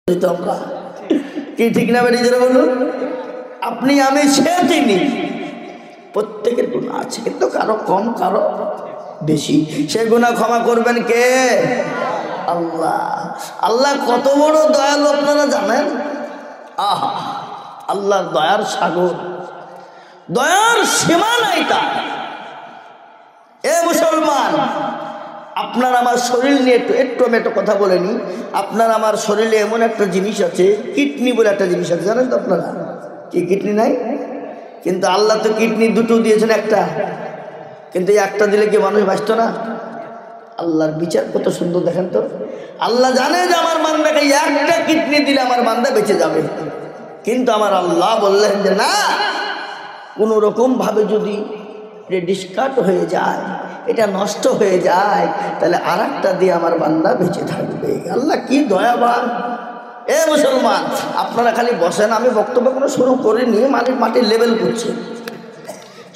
আমরা কি ঠিক না বেরিয়ে যারা বলুন? আপনি আমি সে তিনি, প্রত্যেকের গুনাহ আছে, কিন্তু কারো কম কারো বেশি। সে গুনাহ ক্ষমা করবেন কে? আল্লাহ। আল্লাহ কত বড় দয়ালু আপনারা জানেন? আহা, আল্লাহর দয়ার সাগর, দয়ার সীমা নাই তার। এ মুসলমান, আপনার আমার শরীর নিয়ে একটু আমি একটা কথা বলে নিই। আপনার আমার শরীরে এমন একটা জিনিস আছে, কিডনি বলে একটা জিনিস আছে, জানেন তো আপনারা? কি কিডনি নাই? কিন্তু আল্লাহ তো কিডনি দুটো দিয়েছেন, একটা। কিন্তু একটা দিলে কি মানুষ বাঁচত না? আল্লাহর বিচার কত সুন্দর দেখেন তো। আল্লাহ জানে যে আমার বান্দাকে একটা কিডনি দিলে আমার বান্দা বেঁচে যাবে, কিন্তু আমার আল্লাহ বললেন যে না, কোনো রকম ভাবে যদি ডিসকার্ড হয়ে যায়, এটা নষ্ট হয়ে যায়, তাহলে আর একটা দিয়ে আমার বান্দা বেঁচে থাকবে। আল্লাহ কি দয়াবান। এ মুসলমান, আপনারা খালি বসেন, আমি বক্তব্য কোনো শুরু করিনি, মাটির লেভেল করছি,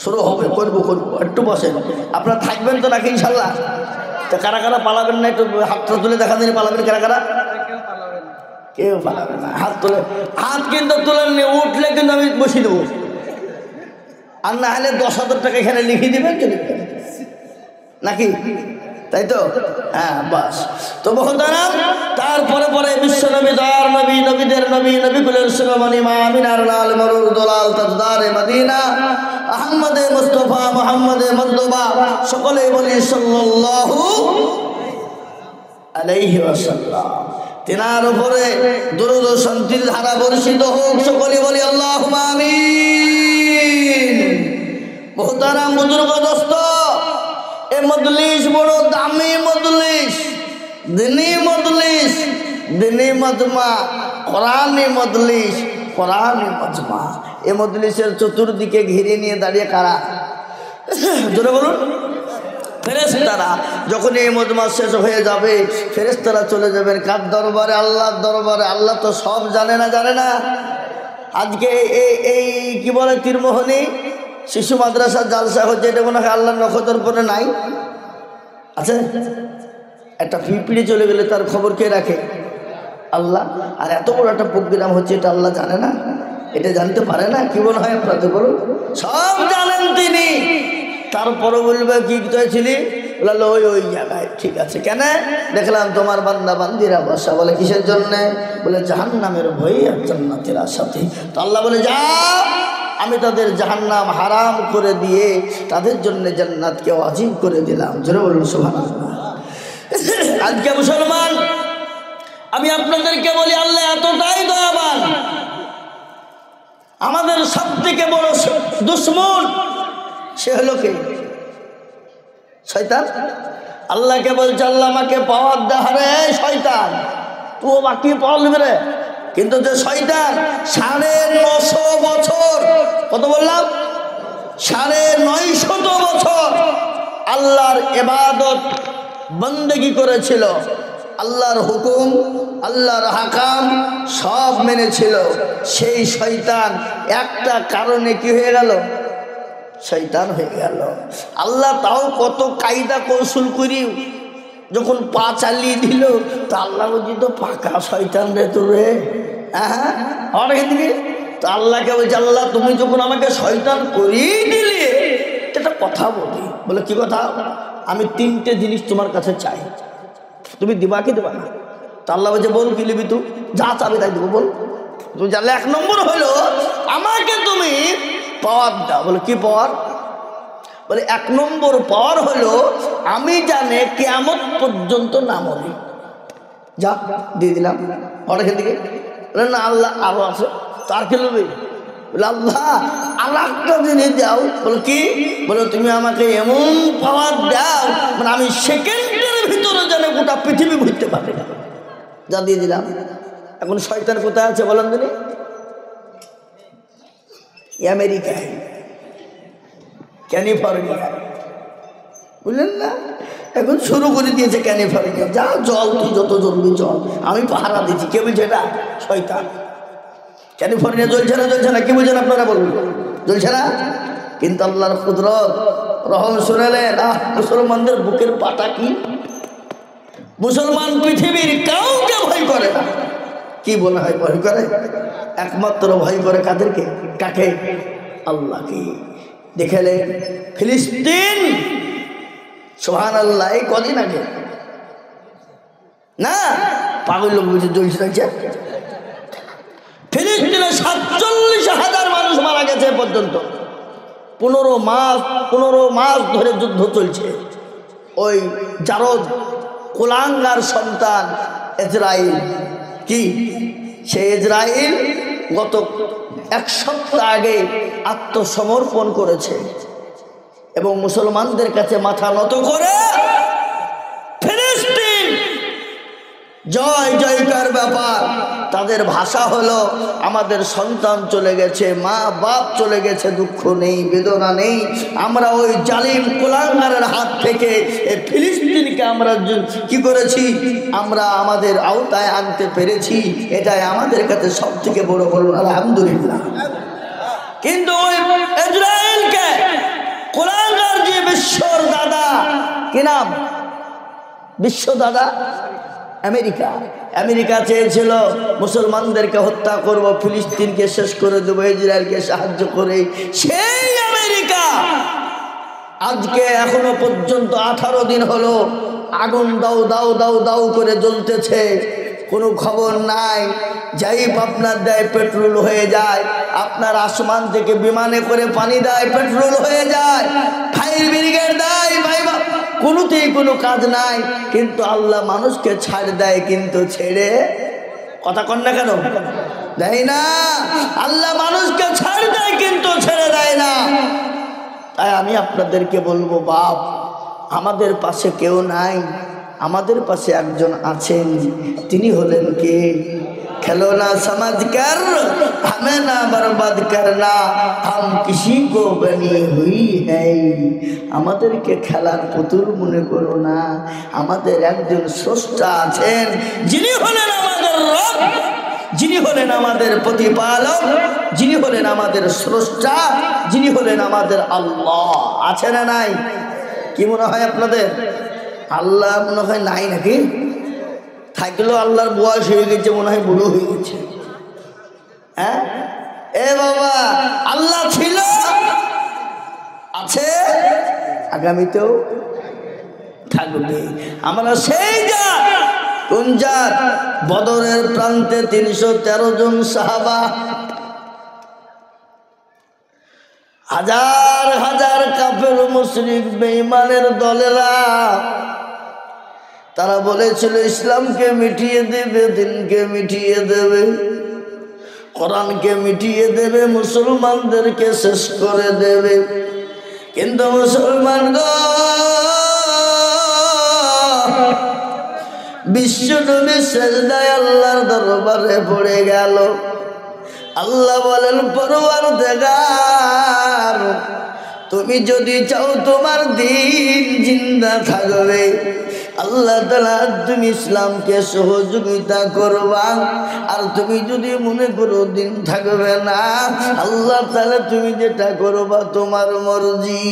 শুরু হবে, করবো, একটু বসেন। আপনারা থাকবেন তো নাকি ইনশাল্লাহ? তো কারা কারা পালাবেন না একটু হাতটা তুলে দেখা দিন, পালাবেন কারা কারা? কেউ পালাবে না, হাত তুলে। হাত কিন্তু তুলেননি, উঠলে কিন্তু আমি বসিয়ে দেবো, আর না হলে 10,000 টাকা এখানে লিখে দিবেন, চলে নাকি? তাই তো? হ্যাঁ, বাস। তো মহতারাম, তারপরে পরে বিশ্ব নবী, দয়ার নবী, নবীদের নবী, নবীকুলের শিরোমণি মা আমিনার লাল মরুর দলাল তাজদারে মদিনা আহমদে মুস্তাফা মুহাম্মদে মুর্তবা, সকলেই বলি সাল্লাল্লাহু আলাইহি ওয়াসাল্লাম। তিনার উপরে দরুদ ও শান্তির ধারা বর্ষিত হোক, সকলেই বলি আল্লাহুম্মা আমিন। মুহতারাম বুজুর্গ দোস্ত, এ মজলিস বড় দামি মজলিস, দিনী মজলিস, দিনী মজমা, কোরআনী মজলিস, কোরআনী মজমা। এ মজলিসের চতুর্দিকে ঘিরে নিয়ে দাঁড়িয়ে কারা? জোরে বলুন। ফেরেশতারা। যখন এই মজমা শেষ হয়ে যাবে, ফেরেশতারা চলে যাবেন কার দরবারে? আল্লাহর দরবারে। আল্লাহ তো সব জানে না, জানে না? আজকে এই কি বলে, তীরমোহনী শিশু মাদ্রাসা জালসা হচ্ছে, এটা মনে হয় আল্লাহর নখদর পরে নাই আছে। একটা পিঁপড়ে চলে গেলে তার খবর কে রাখে? আল্লাহ। আর এত বড় একটা প্রোগ্রাম হচ্ছে, এটা আল্লাহ জানে না? এটা জানতে পারে না? কি মনে হয় আপনাদের? বলুন, সব জানেন তিনি। তারপরও বলবে কি ছিলি? বললো ওই জায়গায়। ঠিক আছে, কেন? দেখলাম তোমার বান্দা বান্দিরা বসা। বলে কিসের জন্যে? বলে জাহান্নামের ভয় আর জান্নাতের আশাতে। তো আল্লাহ বলে যা, আমি তাদের জাহান্নাম হারাম করে দিয়ে তাদের জন্য জান্নাতকে ওয়াজিব করে দিলাম। জোরে বলুন সুবহানাল্লাহ। আজকে মুসলমান, আমি আপনাদেরকে বলি, আল্লাহ এতটাই দয়াবান। আমাদের সব থেকে বড় দুশ্মন সে হলো কে? শয়তান। আল্লাহকে বলছে, আল্লাহ আমাকে পাওয়ার দেহারে শয়তান, তুই বাকি পাওয়া নেবে রে। কিন্তু যে শয়তান 950 বছর, কত বললাম? 950 বছর আল্লাহর ইবাদত বন্দেগী করেছিল, আল্লাহর হুকুম, আল্লাহর হাকাম সব মেনেছিল। সেই শয়তান একটা কারণে কি হয়ে গেল? শয়তান হয়ে গেল। আল্লাহ তাও কত কায়দা কৌশল করি যখন পা চালিয়ে দিল, তা আল্লাহ বলছি তো পাকা শয়তান রে তোরে। হ্যাঁ, অনেক দিকে তো আল্লাহকে বলছে, আল্লাহ তুমি যখন আমাকে শয়তান করিয়ে দিলে, একটা কথা বলি। বলে কি কথা? আমি 3টে জিনিস তোমার কাছে চাই, তুমি দিবা কি দেবা না? তা আল্লাহ বলছে, বল কি নিবি তুই? যা চাবি তাই দেবো, বল। তুমি জানলে 1 নম্বর হলো আমাকে তুমি পাওয়ার দাও। বলে কি পাওয়ার? বলে 1 নম্বর পাওয়ার হলো আমি জানে কিয়ামত পর্যন্ত না মরি। যা দিয়ে দিলাম। অনেকের দিকে বলে না আল্লাহ আরো আছে, তার কি নেবে? বলে আল্লাহ আর একটা জিনিস দাও। বলে কি? বলে তুমি আমাকে এমন পাওয়ার দাও, মানে আমি সেকেন্ডের ভিতরে যেন গোটা পৃথিবী ঘুরতে পারি। যা দিয়ে দিলাম। এখন শয়তান কোথায় আছে বলেন দিনে? আমেরিকায়, ক্যালিফোর্নিয়া, বুঝলেন না? এখন শুরু করে দিয়েছে ক্যালিফোর্নিয়া। যা জল, তুই যত জ্বলবি জল, আমি পাহারা দিচ্ছি। কে বলছে এটা? শয়তান। ক্যালিফোর্নিয়া জ্বলছে না? জ্বলছে না? কি বলছেন আপনারা বলুন? জ্বলছে না? কিন্তু আল্লাহর কুদরত রহম শুনালেন। মুসলমানদের বুকের পাটা কি? মুসলমান পৃথিবীর কাউকে ভয় করে না। কি বলা হয় ভয় করে? একমাত্র ভয় করে কাদেরকে? কাকে? আল্লাহকে। দেখলে ফিলিস্তিন, সুবহানাল্লাহ, এই কদিন আগে না পাগল লোক বুঝে জ্বলছে থাকছে, ফিলিস্তিনে 47,000 মানুষ মারা গেছে পর্যন্ত। 15 মাস ধরে যুদ্ধ চলছে। ওই জারদ কুলাঙ্গার সন্তান ইসরাইল, কি সে ইসরাইল গত 1 সপ্তাহ আগে আত্মসমর্পণ করেছে এবং মুসলমানদের কাছে মাথা নত করে ফিলিস্তিন জয় জয়কার ব্যাপার। তাদের ভাষা হলো আমাদের সন্তান চলে গেছে, মা বাপ চলে গেছে, দুঃখ নেই, বেদনা নেই। আমরা ওই জালিম কুলাঙ্গারের হাত থেকে এই ফিলিস্তিনকে আমরা কি করেছি, আমরা আমাদের আওতায় আনতে পেরেছি। এটাই আমাদের কাছে সব থেকে বড় বড় আলহামদুলিল্লাহ। কিন্তু ওই ইসরায়েলকে কুলাঙ্গার যে বিশ্বর দাদা, কি নাম বিশ্ব দাদা? আমেরিকা চেয়েছিল মুসলমানদেরকে হত্যা করব, ফিলিস্তিনকে শেষ করে দেবো, ইসরায়েলকে সাহায্য করে। সেই আমেরিকা আজকে এখনো পর্যন্ত 18 দিন হলো আগুন দাউ দাউ দাউ দাউ করে জ্বলতেছে, কোনো খবর নাই। যাই আপনার দেয় পেট্রোল হয়ে যায়, আপনার আসমান থেকে বিমানে করে পানি দেয়, পেট্রোল হয়ে যায়, ফায়ার ব্রিগেড দেয়, কোনোতেই কোনো কাজ নাই। কিন্তু আল্লাহ মানুষকে ছাড় দেয়, কিন্তু ছেড়ে কথা কন না কেন দেয় না? আল্লাহ মানুষকে ছাড় দেয় কিন্তু ছেড়ে দেয় না। তাই আমি আপনাদেরকে বলবো, বাপ আমাদের পাশে কেউ নাই, আমাদের পাশে একজন আছেন, তিনি হলেন কে? খেলোনা সমাজ কর हमें ना बर्बाद करना, हम किसी को बनी हुई है। আমাদেরকে খেলার পুতুল মনে করো না, আমাদের একজন স্রষ্টা আছেন, যিনি হলেন আমাদের রব, যিনি হলেন আমাদের প্রতিপালক, যিনি হলেন আমাদের স্রষ্টা, যিনি হলেন আমাদের আল্লাহ। আছে না নাই? কি মনে হয় আপনাদের? আল্লাহ মনে হয় নাই নাকি? থাকলেও আল্লাহর বয়স হয়ে গেছে, মনে হয় বুড়ো হয়ে গেছে। হ্যাঁ এ বাবা, আল্লাহ ছিল, আছে, আগামীতেও থাকবে। আমরা সেই জাত, কোন জাত? বদরের প্রান্তে 313 জন সাহাবা, হাজার হাজার কাফের মুশরিক বেঈমানের দলেরা, তারা বলেছিল ইসলামকে মিটিয়ে দেবে, দিনকে মিটিয়ে দেবে, কোরআনকে মিটিয়ে দেবে, মুসলমানদেরকে শেষ করে দেবে। কিন্তু মুসলমান বিশ্ব নবী সেজদায় আল্লাহর দরবারে পড়ে গেল। আল্লাহ বলেন, পরওয়ারদিগার, তুমি যদি চাও তোমার দিন জিন্দা থাকবে, আল্লাহ তাআলা তুমি ইসলামকে সহযোগিতা করবা। আর তুমি যদি মনে করো দিন থাকবে না, আল্লাহ তাআলা তুমি যেটা করবা তোমার মর্জি।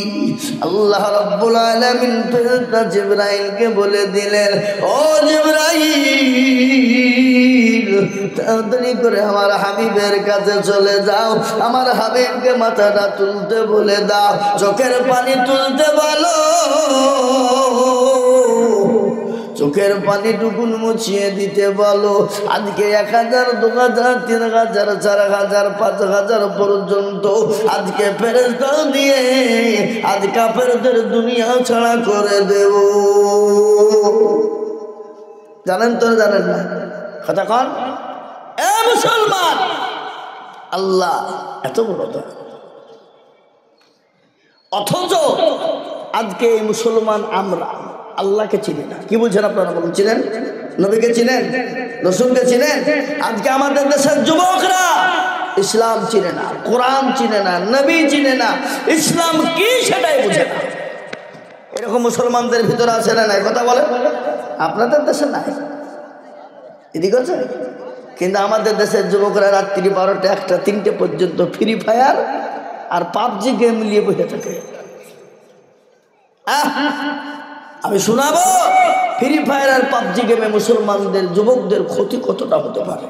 আল্লাহ রাব্বুল আলামিন ফেরেশতা জিবরাইলকে বলে দিলেন, ও জিবরাইল, তাড়াতাড়ি করে আমার হাবিবের কাছে চলে যাও, আমার হাবিবকে মাথাটা তুলতে বলে দাও, চোখের পানি তুলতে বলো, চোখের পানি টুকুন মুছিয়ে দিতে বলো। আজকে 1000, 2000, 3000, 4000, 5000 পর্যন্ত আজকে ফেরেশতা দিয়ে আজ কাফেরদের দুনিয়া ছাড়া করে দেব। জানেন তো? জানেন না? কথা কন এ মুসলমান, আল্লাহ এত বড় তো, অথচ আজকে এই মুসলমান আমরা আল্লাহকে চিনি না। কি বুঝছেন আপনারা? বলুন, চিনেন? নবীকে চিনেন? রসুলকে চিনেন? আজকে আমাদের দেশের যুবকরা ইসলাম চিনে না, কোরআন চিনে না, নবী চিনে না, ইসলাম কি সেটাই বুঝে না। এরকম মুসলমানদের ভিতরে আছে না নাই? কথা বলে। আপনাদের দেশে নাই, এদিকে আছে। কিন্তু আমাদের দেশের যুবকরা রাত্রি 12টা, 1টা, 3টে পর্যন্ত ফ্রি ফায়ার আর পাবজি গেম নিয়ে বসে থাকে। আমি শোনাবো ফ্রি ফায়ার আর পাবজি গেমে মুসলমানদের যুবকদের ক্ষতি কতটা হতে পারে।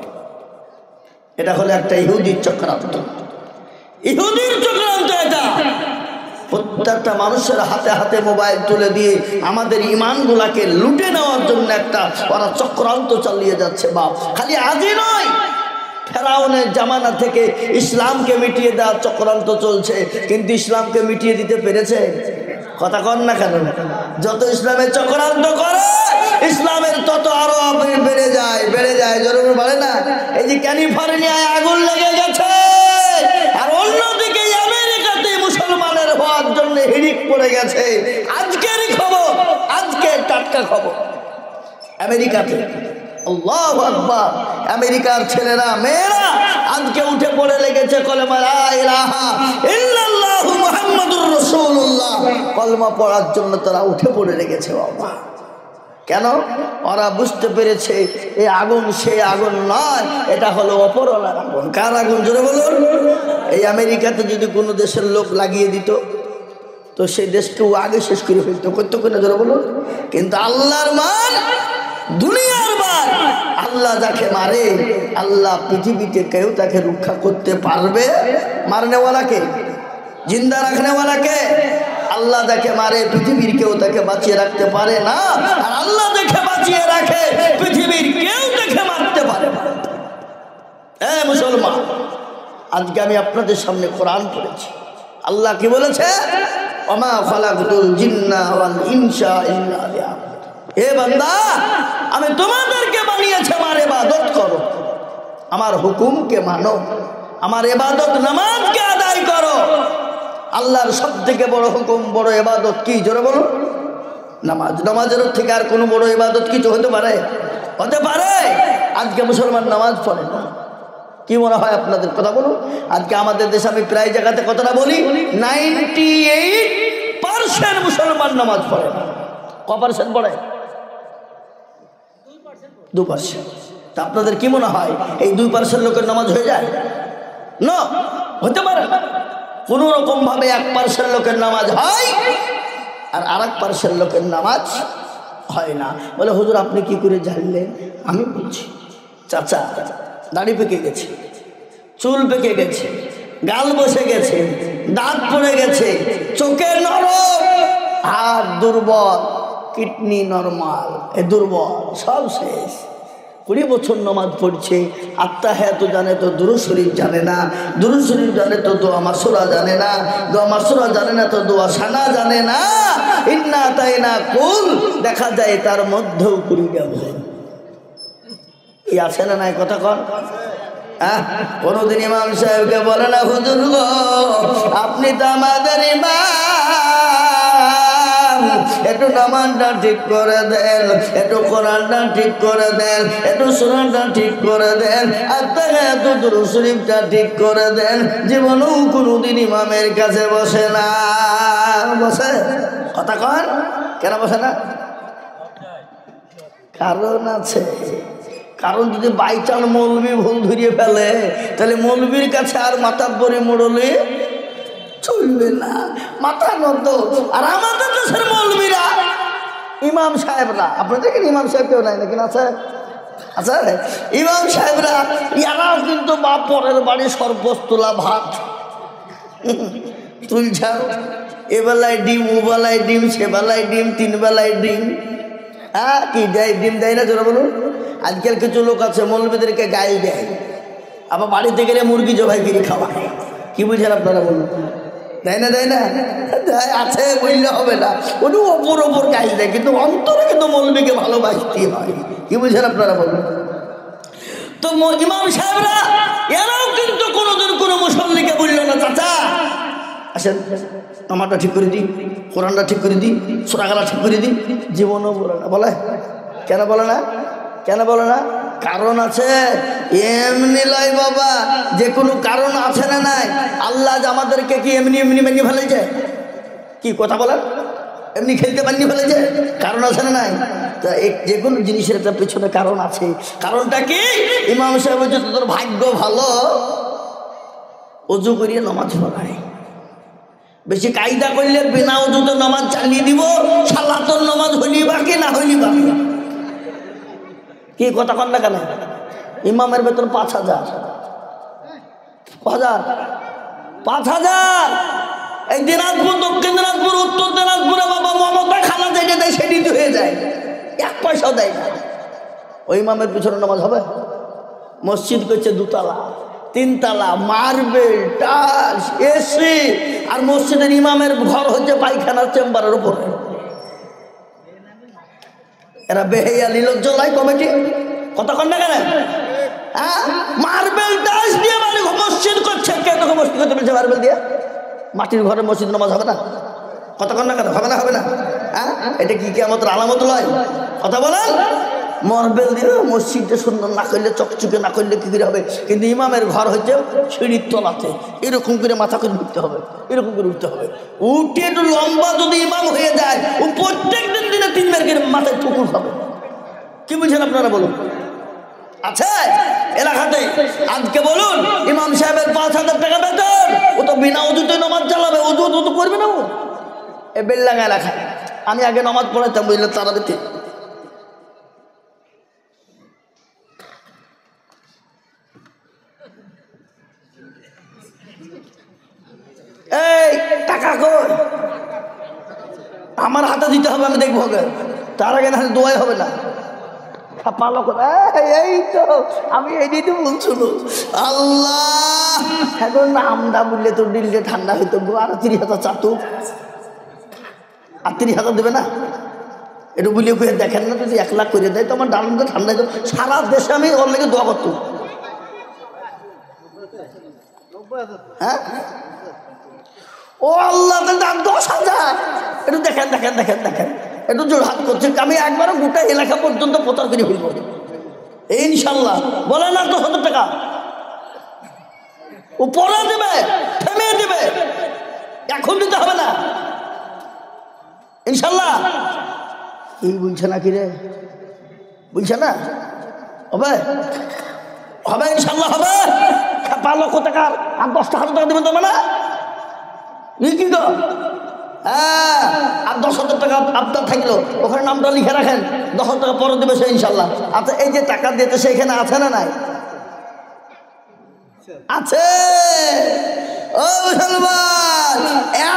এটা হলো একটা ইহুদির চক্রান্ত, ইহুদির চক্রান্ত এটা। প্রত্যেকটা মানুষের হাতে হাতে মোবাইল তুলে দিয়ে আমাদের ইমানগুলাকে লুটে নেওয়ার জন্য একটা ওরা চক্রান্ত চালিয়ে যাচ্ছে। বাপ, খালি আজই নয়, ফেরাউনের জামানা থেকে ইসলামকে মিটিয়ে দেওয়ার চক্রান্ত চলছে, কিন্তু ইসলামকে মিটিয়ে দিতে পেরেছে? কথা কন না কেন? যত ইসলামের চক্রান্ত করে ইসলামের তত আরো বেড়ে যায়, বেড়ে যায়, জরুরি বাড়ে না। এই যে ক্যালিফোর্নিয়ায় আগুন লেগে গেছে, আর অন্যদিকে আমেরিকাতে মুসলমানের হওয়ার জন্য হিড়িক পড়ে গেছে। আজকেরই খবর, আজকে টাটকা খবর, আমেরিকাতে আল্লাহু আকবার, আমেরিকার ছেলেরা মেয়েরা আজকে উঠে পড়ে লেগেছে কলেমা লা ইলাহা ইল্লাল্লাহু মুহাম্মাদুর রাসূলুল্লাহ, কলমা পড়ার জন্য তারা উঠে পড়ে লেগেছে। বাবা, কেন? ওরা বুঝতে পেরেছে এই আগুন সে আগুন নয়, এটা হলো অপরওয়ালার আগুন। কার আগুন? জোরে বলুন। এই আমেরিকাতে যদি কোনো দেশের লোক লাগিয়ে দিত তো সেই দেশকেও আগে শেষ করে ফেলতো, করতো কিনা? জোরে বলুন। কিন্তু আল্লাহর মান, দুনিয়ার মান, আল্লাহ যাকে মারে, আল্লাহ পৃথিবীতে কেউ তাকে রক্ষা করতে পারবে? মারনেওয়ালাকে, জিন্দা রাখনেওয়ালাকে। আল্লাহ যাকে মারে পৃথিবীর কেউ তাকে বাঁচিয়ে রাখতে পারে না, আর আল্লাহ দেখে বাঁচিয়ে রাখে পৃথিবীর কেউ দেখে মারতে পারে না। হ্যাঁ মুসলমান, আজকে আমি আপনাদের সামনে কোরআন পড়েছি। আল্লাহ কি বলেছে? ওমা খালাকতুল জিন্না ওয়াল ইনসা ইল্লা লিয়াবুদুন। হে বান্দা, আমি তোমাদেরকে বানিয়েছি আমার ইবাদত করো, আমার হুকুমকে মানো, আমার ইবাদত নামাজকে আদায় করো। আল্লাহর সব থেকে বড় হুকুম, বড় ইবাদত কি? জোরে বলো। নামাজ। নামাজের থেকে আর কোনো বড় ইবাদত কিছু হতে পারে? হতে পারে? আজকে মুসলমান নামাজ পড়ে না। কি মনে হয় আপনাদের? কথা বলুন। আজকে আমাদের দেশে আমি প্রায় জায়গাতে কথাটা বলি, 98% মুসলমান নামাজ পড়ে না। ক% পড়ে? 2%। তা আপনাদের কি মনে হয় এই 2% লোকের নামাজ হয়ে যায়? না, হতে পারে না। কোন রকম ভাবে 1% লোকের নামাজ হয় আর 1% লোকের নামাজ হয় না। বলে হুজুর আপনি কি করে জানলেন? আমি বলছি, চাচা দাড়ি পেকে গেছে, চুল পেকে গেছে, গাল বসে গেছে, দাঁত পড়ে গেছে, চোখে নরম, হাত দুর্বল, কিডনি নরমাল, এ দুর্বল, সব শেষ। 20 বছর নামাজ পড়ছে, আত্তাহিয়াতু জানে তো দুরূদ শরীফ জানে না, দুরূদ শরীফ জানে তো দোয়া মাসুরা জানে না, দোয়া মাসুরা জানে না তো দোয়া সানা জানে না। ইন্না আতাইনা কুল, দেখা যায় তার মধ্যেও 20 গেল। কি আছে না নাই? কথা কন। কোনদিন ইমাম সাহেবকে বলে না, হুজুর গো আপনি তো আমাদের ইমাম, একটু নামাজটা ঠিক করে দেন, একটু কোরআনটা ঠিক করে দেন, একটু সুরানটা ঠিক করে দেন, আত্তাহিয়াতু দুরূদ শরীফটা ঠিক করে দেন। জীবনেও কোনদিন ইমামের কাছে বসে না। বসে? কথা কন। কেন বসে না? কারণ আছে। কারণ যদি বাইচান মৌলবি ভুল ধরিয়ে ফেলে তাহলে মৌলবির কাছে আর মাতাব্বরি মোড়লে চলবে না, মাথা নত। আর আমাদের দেশের মৌলবিরা, ইমাম সাহেবরা, আপনার দেখেন ইমাম সাহেব কেউ নাই নাকি? আছে, আচ্ছা ইমাম সাহেবরা এরাও কিন্তু বা পরের বাড়ি সরবত তোলা ভাত তুলছাও, এবেলায় ডিম, ওবেলায় ডিম, সেবেলায় ডিম, 3 বেলায় ডিম। হ্যাঁ কি দেয়? ডিম দেয় না? জোরে বলুন। আজকাল কিছু লোক আছে মৌলবীদেরকে গায়ে দেয়, আবার বাড়িতে গেলে মুরগি জবাই করে খাওয়ায়। কি বুঝেন আপনারা বলুন? দেয় না? দেয় না? আছে, বললে হবে না। ওটু ওপর ওপর গায়ে দেয়, কিন্তু অন্তরে কিন্তু মৌলবীকে ভালোবাসতে হয়। কি বুঝেন আপনারা বলুন? তো ইমাম সাহেবরা এরাও কিন্তু কোনোদিন কোনো মুসল্লিকে বলল না, চাচা আসেন নামাজটা ঠিক করে দিই, কোরআনটা ঠিক করে দিই, সূরা গালা ঠিক করে দিই। জীবনও বলে না। বলে কেন বলে না? কেন বলে না? কারণ আছে। এমনি লয় বাবা, যে কোনো কারণ আছে না নাই? আল্লাহ আমাদেরকে কি এমনি এমনি বানিয়ে ফেলেছে? কি কথা বলেন? এমনি খেলতে বানিয়ে ফেলেছে? কারণ আছে না নাই? তা যে কোনো জিনিসের একটা পেছনে কারণ আছে। কারণটা কি? ইমাম সাহেব বলছে তোর ভাগ্য ভালো, অজু করিয়ে নামাজ পড়ায়। বেশি কায়দা করলে বিনা অজুতে নামাজ চালিয়ে দিব, সালাতুন নামাজ হইলি বাকি না হইলি বাকি। কি কথা কন না কেন? ইমামের বেতন 5000, হাজার? 5,000। এই দিনাজপুর, দক্ষিণ দিনাজপুর, উত্তর দিনাজপুরে বাবা মমতা খানা যেটা দেয় সেটি হয়ে যায়, 1 পয়সাও দেয় না। ওই ইমামের পিছনে নামাজ হবে? মসজিদ করছে 2 তলা 3 তলা, মার্বেল, টাইলস, এসি, আর মসজিদের ইমামের ঘর হচ্ছে পায়খানার চেম্বারের উপরে। এরা বেহেয়া লীলজ্জলাই কমিটি কতক্ষণ না কেন? হ্যাঁ, মার্বেল টাইলস দিয়ে মানে মসজিদ করছে। কে তোকে মসজিদ করতে বলছে মার্বেল দিয়ে? মাটির ঘরে মসজিদ নামাজ হবে না? কতক্ষণ না কেন? হবে না, হবে না? হ্যাঁ, এটা কি কিয়ামতের আলামত নয়? কথা বলেন। মার্বেল দিয়ে মসজিদটা সুন্দর না করলে, চকচকে না করলে কি করে হবে? কিন্তু ইমামের ঘর হচ্ছে সিঁড়ির তলাতে, এরকম করে মাথা করে উঠতে হবে, এরকম করে উঠতে হবে। উঠে একটু লম্বা যদি ইমাম হয়ে যায়, ও প্রত্যেক দিনে 3 বার করে মাথায় ঠুকুর হবে। কি বুঝছেন আপনারা বলুন? আছে এলাকাতে? আজকে বলুন ইমাম সাহেবের 5,000 টাকা বেতন, ও তো বিনা অজুতে নামাজ চালাবে, অজু তো করবে না ও। এ বেলডাঙ্গা এলাকায় আমি আগে নামাজ পড়াইতাম, বুঝলে, তারাবিতে। এই টাকা কই? আমার হাতে দিতে হবে, আমি দেখবো। তার আগে না দোয়াই হবে না। পালো এই তো আমি এই তো বলছিল, আল্লাহ এখন নামটা বললে তো দিলটা ঠান্ডা হইতো গো। আর 30,000 চাতু, আর 30,000 দেবে না? একটু বুলিয়ে বুঝে দেখেন না, যদি 1 লাখ করে দেয় তো আমার ডালটা ঠান্ডা হইতো। সারা দেশে আমি ওর লেগে দোয়া করতো। হ্যাঁ, ও আল্লাহ 10,000। একটু দেখেন দেখেন দেখেন দেখেন, একটু জোর হাত করছে। আমি একবারও গোটা এলাকা পর্যন্ত প্রচার করে ফেলবো ইনশাল্লাহ। বলেন না 10,000 টাকা ও পরে দেবে, থেমে দেবে, এখন দিতে হবে না ইনশাল্লাহ। এই বলছে না কি রে? বলছে না হবে? হবে ইনশাল্লাহ হবে। 5 লক্ষ টাকার আর 10,000 টাকা দেবেন তো না? কি গো? হ্যাঁ, আর 10,000 টাকা আপনার থাকলো, ওখানে নামটা লিখে রাখেন, 10,000 টাকা পরে দেবে সে ইনশাল্লাহ। আচ্ছা, এই যে টাকা দিতে সেখানে আছে না নাই? আছে। ও মুসলমান,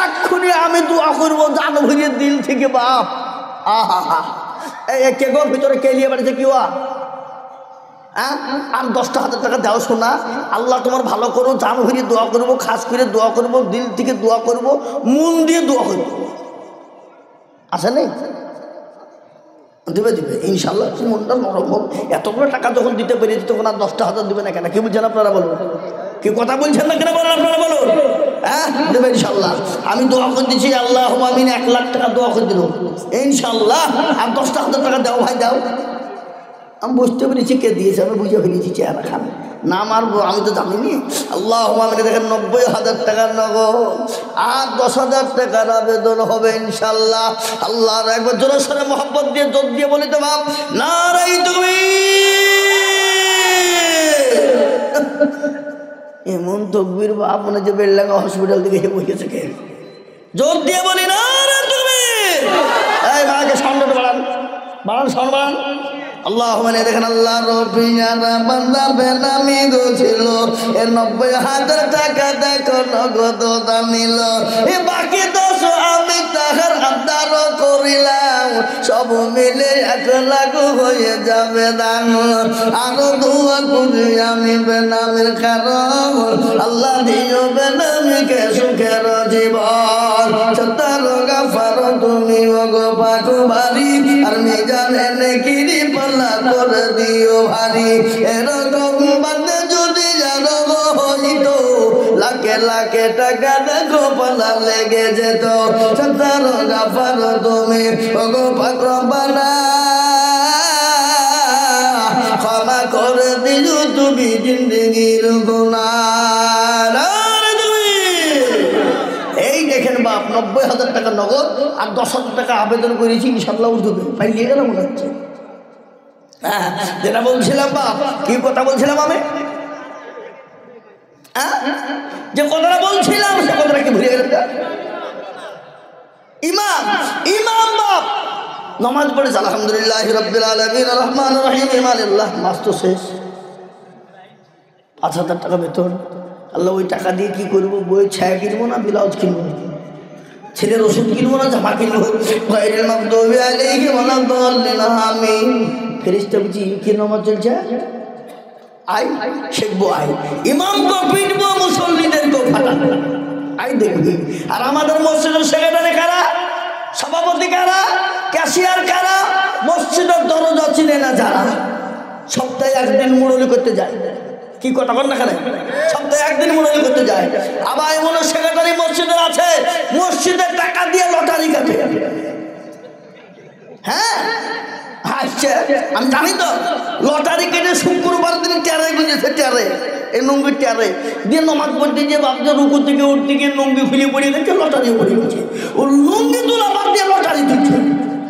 এক্ষুনি আমি দোয়া করবো জান ভরিয়ে দিল থেকে, বাপ আহা এই কে গোর ভিতরে কে নিয়ে বাড়িতে কি হওয়া? হ্যাঁ, আর 10,000 টাকা দাও শোনা, আল্লাহ তোমার ভালো করো, জান ভরিয়ে দোয়া করবো, খাস করে দোয়া করবো, দিল থেকে দোয়া করবো, মন দিয়ে দোয়া করবো। আসে নেই? দিবে দিবে ইনশাল্লাহ। মনটা নরম হোক। এতগুলো টাকা যখন দিতে পেরেছি তখন আর 10,000 দিবে না কেন? কি বুঝছেন আপনারা বলুন? কি কথা বলছেন না কেন বলেন আপনারা বলুন? হ্যাঁ, দেবে ইনশাল্লাহ। আমি দোয়া করে দিচ্ছি, আল্লাহ আমিন, 1 লাখ টাকা দোয়া করে দিল ইনশাল্লাহ। আর 10,000 টাকা দাও ভাই, দাও। আমি বুঝতে পেরেছি কে দিয়েছে, আমি বুঝে ফেলেছি চেহারা খান না মারবো, আমি তো জানিনি। আল্লাহ আমি দেখেন 90,000 টাকার নগদ আর 10,000 টাকার আবেদন হবে ইনশাল্লাহ। আল্লাহর একবার জোরের সাথে মহব্বত দিয়ে জোর দিয়ে বলি তো বাপ নারাই তুমি এমন তকবীর বাপ মনে যে বেলডাঙ্গা হসপিটাল থেকে বসেছে। কে জোর দিয়ে বলি না তুমি? এই ভাইকে সাউন্ডটা বাড়ান, বাড়ান, সাউন্ড বাড়ান। আল্লাহ মানে দেখেন আল্লাহ রবিয়ারা বান্দার বেনামি গছিল, এর 90,000 টাকা দেখো নগদ দামিল, এ বাকি 10 আমি তাহার আবদারও করিলাম, সব মিলে 1 লাখ হয়ে যাবে দাম। আরো দোয়া করি আমি বেনামির কারণ, আল্লাহ দিও বেনামিকে সুখের জীবন। সত্তর গাফার তুমি ওগো পাকু বাড়ি, আর মিজানে নেকিরি করে দিও ভারী। এরকম বাদে যদি জানো হইত, লাখে লাখে টাকা দেখো পালা লেগে যেত। সত্তর গাফার তুমি ওগো পাক রব্বানা, ক্ষমা করে দিও তুমি জিন্দেগির গুনাহ। এই দেখেন বাপ 90,000 টাকা নগদ আর 10,000 টাকা আবেদন করেছি, ইনশাল্লাহ উঠবে। পাইলে গেল মনে হচ্ছে। হ্যাঁ, যেটা বলছিলাম বাপ, কি কথা বলছিলাম আমি? যে কথাটা বলছিলাম সে কথাটা কি ভুলে গেলেন? ইমাম ইমাম বাপ নামাজ পড়েছে আলহামদুলিল্লাহ রাব্বিল আলামিন আর রহমানির রহিম, ইমানিল্লাহ, মাস তো শেষ। 5,000 টাকা বেতন, আল্লাহ ওই টাকা দিয়ে কি করবো? বই ছায়া কিনবো না ব্লাউজ কিনবো, ছেলের ওষুধ কিনবো না জামা কিনবো? আমি ফেরেশতা বুঝি কি নামাজ চলছে? আই শিখবো, আই ইমামকে পিটবো, মুসল্লিদেরকে ফাটাবো, আই দেখবি। আর আমাদের মসজিদের সেক্রেটারি কারা, সভাপতি কারা, ক্যাশিয়ার কারা, মসজিদের দরজা চিনে না যারা, সপ্তাহে একদিন মুরলি করতে যায়। কি কথা বল না, কেন সপ্তাহে একদিন মুরলি করতে যায়। আবার এমন সেক্রেটারি মসজিদের আছে, মসজিদের টাকা দিয়ে লটারি কাটে। হ্যাঁ আসছে, আমি জানি তো, লটারি কেটে শুক্রবার দিন টেরে গুঁজেছে, টেরে এই লুঙ্গির টেরে দিয়ে নমাজ পড়তে গিয়ে বাপকে রুকু থেকে উঠতে গিয়ে লুঙ্গি খুলে পড়িয়ে দিচ্ছে, লটারি পড়ে গেছে। ও লুঙ্গি তোলা বাদ দিয়ে লটারি দিচ্ছে,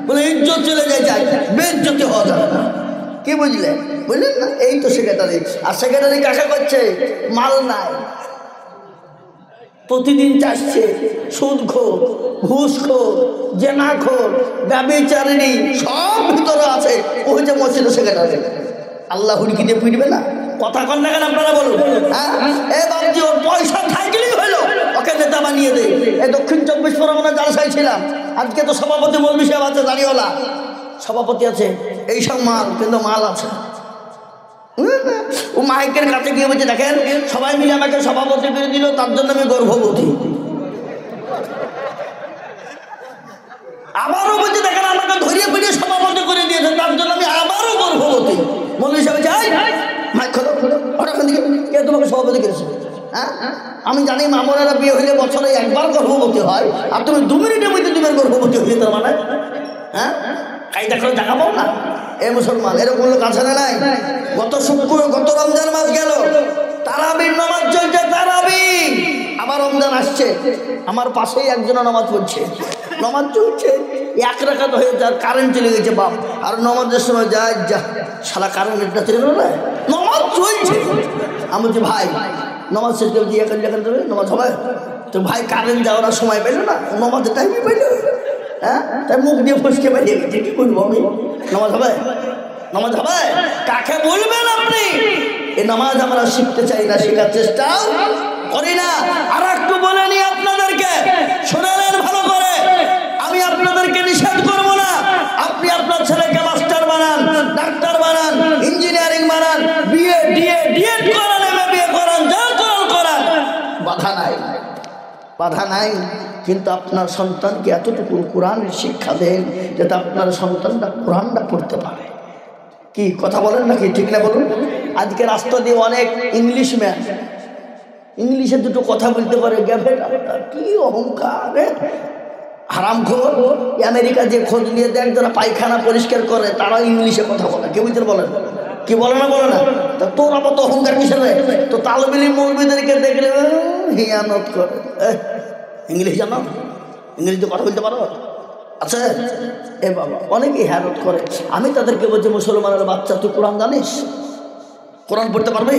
বলে ইজ্জত চলে যায়, বেইজ্জতি হওয়া যাবে না। কি বুঝলে, বুঝলেন না? এই তো সেক্রেটারি। আর সেক্রেটারি কাকে করছে? মাল নাই, প্রতিদিন চাচ্ছে, সুদখোর, ঘুষখোর, জেনাখোর, ব্যভিচারিণী সব ভিতরে আছে। ও হচ্ছে মসজিদের সেক্রেটারি। আল্লাহ হুড়কি দিয়ে পিটবে না? কথা কন না কেন আপনারা বলুন? হ্যাঁ, এ বাবজি ওর পয়সা থাকলেই হলো, ওকে নেতা বানিয়ে দেয়। এই দক্ষিণ 24 পরগনা জালসায় ছিলাম, আজকে তো সভাপতি মৌলভী সাহেব আছে, দাঁড়িয়েওয়ালা সভাপতি আছে, এইসব মাল, কিন্তু মাল আছে। ও মাইকের কাছে গিয়ে বলছে, দেখেন সবাই মিলে আমাকে সভাপতি করে দিল, তার জন্য আমি গর্ভবতী। আবারও বলছে, দেখেন আমাকে ধরিয়ে ফিরিয়ে সভাপতি করে দিয়েছে, তার জন্য আমি আবারও গর্ভবতী। মৌলভী সাহেব যাই মাইক খোলো, হঠাৎ দিকে কে তোমাকে সভাপতি করেছে? হ্যাঁ, আমি জানি মামুনেরা বিয়ে হইলে বছরে একবার গর্ভবতী হয়, আর তুমি 2 মিনিটের মধ্যে দুবার গর্ভবতী হয়ে, তার মানে হ্যাঁ কাইটা করে দেখা পাও না? এ মুসলমান, এরকম লোক আছে না নাই? গত রমজান মাস গেল, তারাবির নামাজ চলছে, তারাবি। আবার রমজান আসছে, আমার পাশেই একজন নামাজ পড়ছে, নামাজ চলছে, 1 রাকাত হয়ে যার কারেন্ট চলে গেছে বাপ। আর নামাজের সময় যায়, যা শালা কারেন্টটা চলে গেল না, নামাজ চলছে। আমি বলছি, ভাই নামাজ শেষ করে দিয়ে দেবে, নামাজ হবে তো? ভাই কারেন্ট যাওয়ার সময় পেল না, নামাজের টাইমই পেল। হ্যাঁ, তাই মুখ দিয়ে ফসকে বেরিয়ে গেছে, কি করবো আমি? নামাজ হবে? নামাজ হবে? কাকে বলবেন আপনি? এই নামাজ আমরা শিখতে চাই না, শেখার চেষ্টাও করি না। আর একটু বলে নি আপনাদেরকে, শোনালেন ভালো করে, আমি আপনাদেরকে নিষেধ করব না। আপনি আপনার ছেলেকে মাস্টার বানান, ডাক্তার বানান, ইঞ্জিনিয়ারিং বানান, বিএ ডিএড করান, এমবিএ করান, যা করান, বাধা নাই, বাধা নাই। কিন্তু আপনার সন্তানকে এতটুকু কোরআনের শিক্ষা দেন যাতে আপনার সন্তানটা কোরআনটা পড়তে পারে। কি কথা বলেন নাকি? ঠিক না বলুন? আজকে রাস্তা দিয়ে অনেক ইংলিশ ম্যান ইংলিশে দুটো কথা বলতে পারে, গ্যাভেট আপনার কি অহংকার! হারামখোর। আমেরিকা যে খোঁজ নিয়ে দেখ, যারা পায়খানা পরিষ্কার করে তারা ইংলিশে কথা বলে, কেউ বুঝতে বলেন কি বলে না, বলে না? তা তোর আবার তো অহংকার কিসের? তো তালবিলি মৌলবীদেরকে দেখলে হিয়ানত করে। ইংলিশ জানো? ইংরেজিতে কথা বলতে পারো? আচ্ছা, এ বাবা, অনেকেই হ্যারত করে। আমি তাদেরকে বলছি, মুসলমানের বাচ্চা, তুই কোরআন জানিস? কোরআন পড়তে পারবে?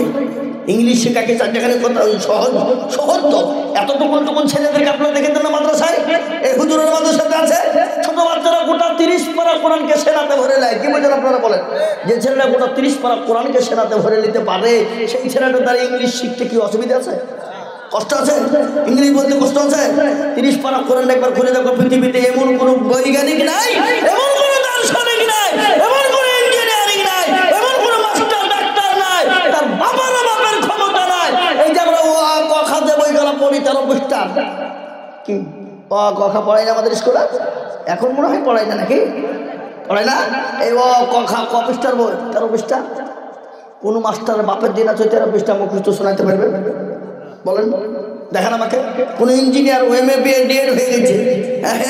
ইংলিশ শেখাকে চারটাখানে কথা সহজ সহজ তো। এতটুকুন ছেলেদেরকে আপনারা দেখেছেন না মাদ্রাসায়? এই হুজুরের মাদ্রাসাতে আছে ছোট বাচ্চারা গোটা 30 পারা কোরআনকে সেনাতে ভরে নেয়। কি বলছেন আপনারা বলেন? যে ছেলেরা গোটা 30 পারা কোরআনকে সেনাতে ভরে নিতে পারে, সেই ছেলেটা তার ইংলিশ শিখতে কি অসুবিধা আছে? কষ্ট আছে? ইংলিশ বলতে কষ্ট আছে? 30 পারা কোরআন একবার খুলে দেখো, পৃথিবীতে এমন কোনো বৈজ্ঞানিক নাই, এমন কোনো দার্শনিক নাই, এমন কোনো ইঞ্জিনিয়ারিং নাই, এমন কোনো মাস্টার ডাক্তার নাই, তার বাবার ক্ষমতা নাই। এই যে আমরা ও ক খ যে বইগুলো পড়ি, 13 পৃষ্ঠা, কি ও ক খ পড়াই না আমাদের স্কুলে? এখন মনে হয় পড়াই না, নাকি পড়াই না? এই ও ক খ ক পৃষ্ঠার বই 13 পৃষ্ঠা। কোনো মাস্টার বাপের দিন আছে 13 পৃষ্ঠা মুখস্থ শোনাইতে পারবে? বলেন, দেখেন আমাকে। কোন ইঞ্জিনিয়ার এমএ বিএ ডিএড হয়ে গেছে,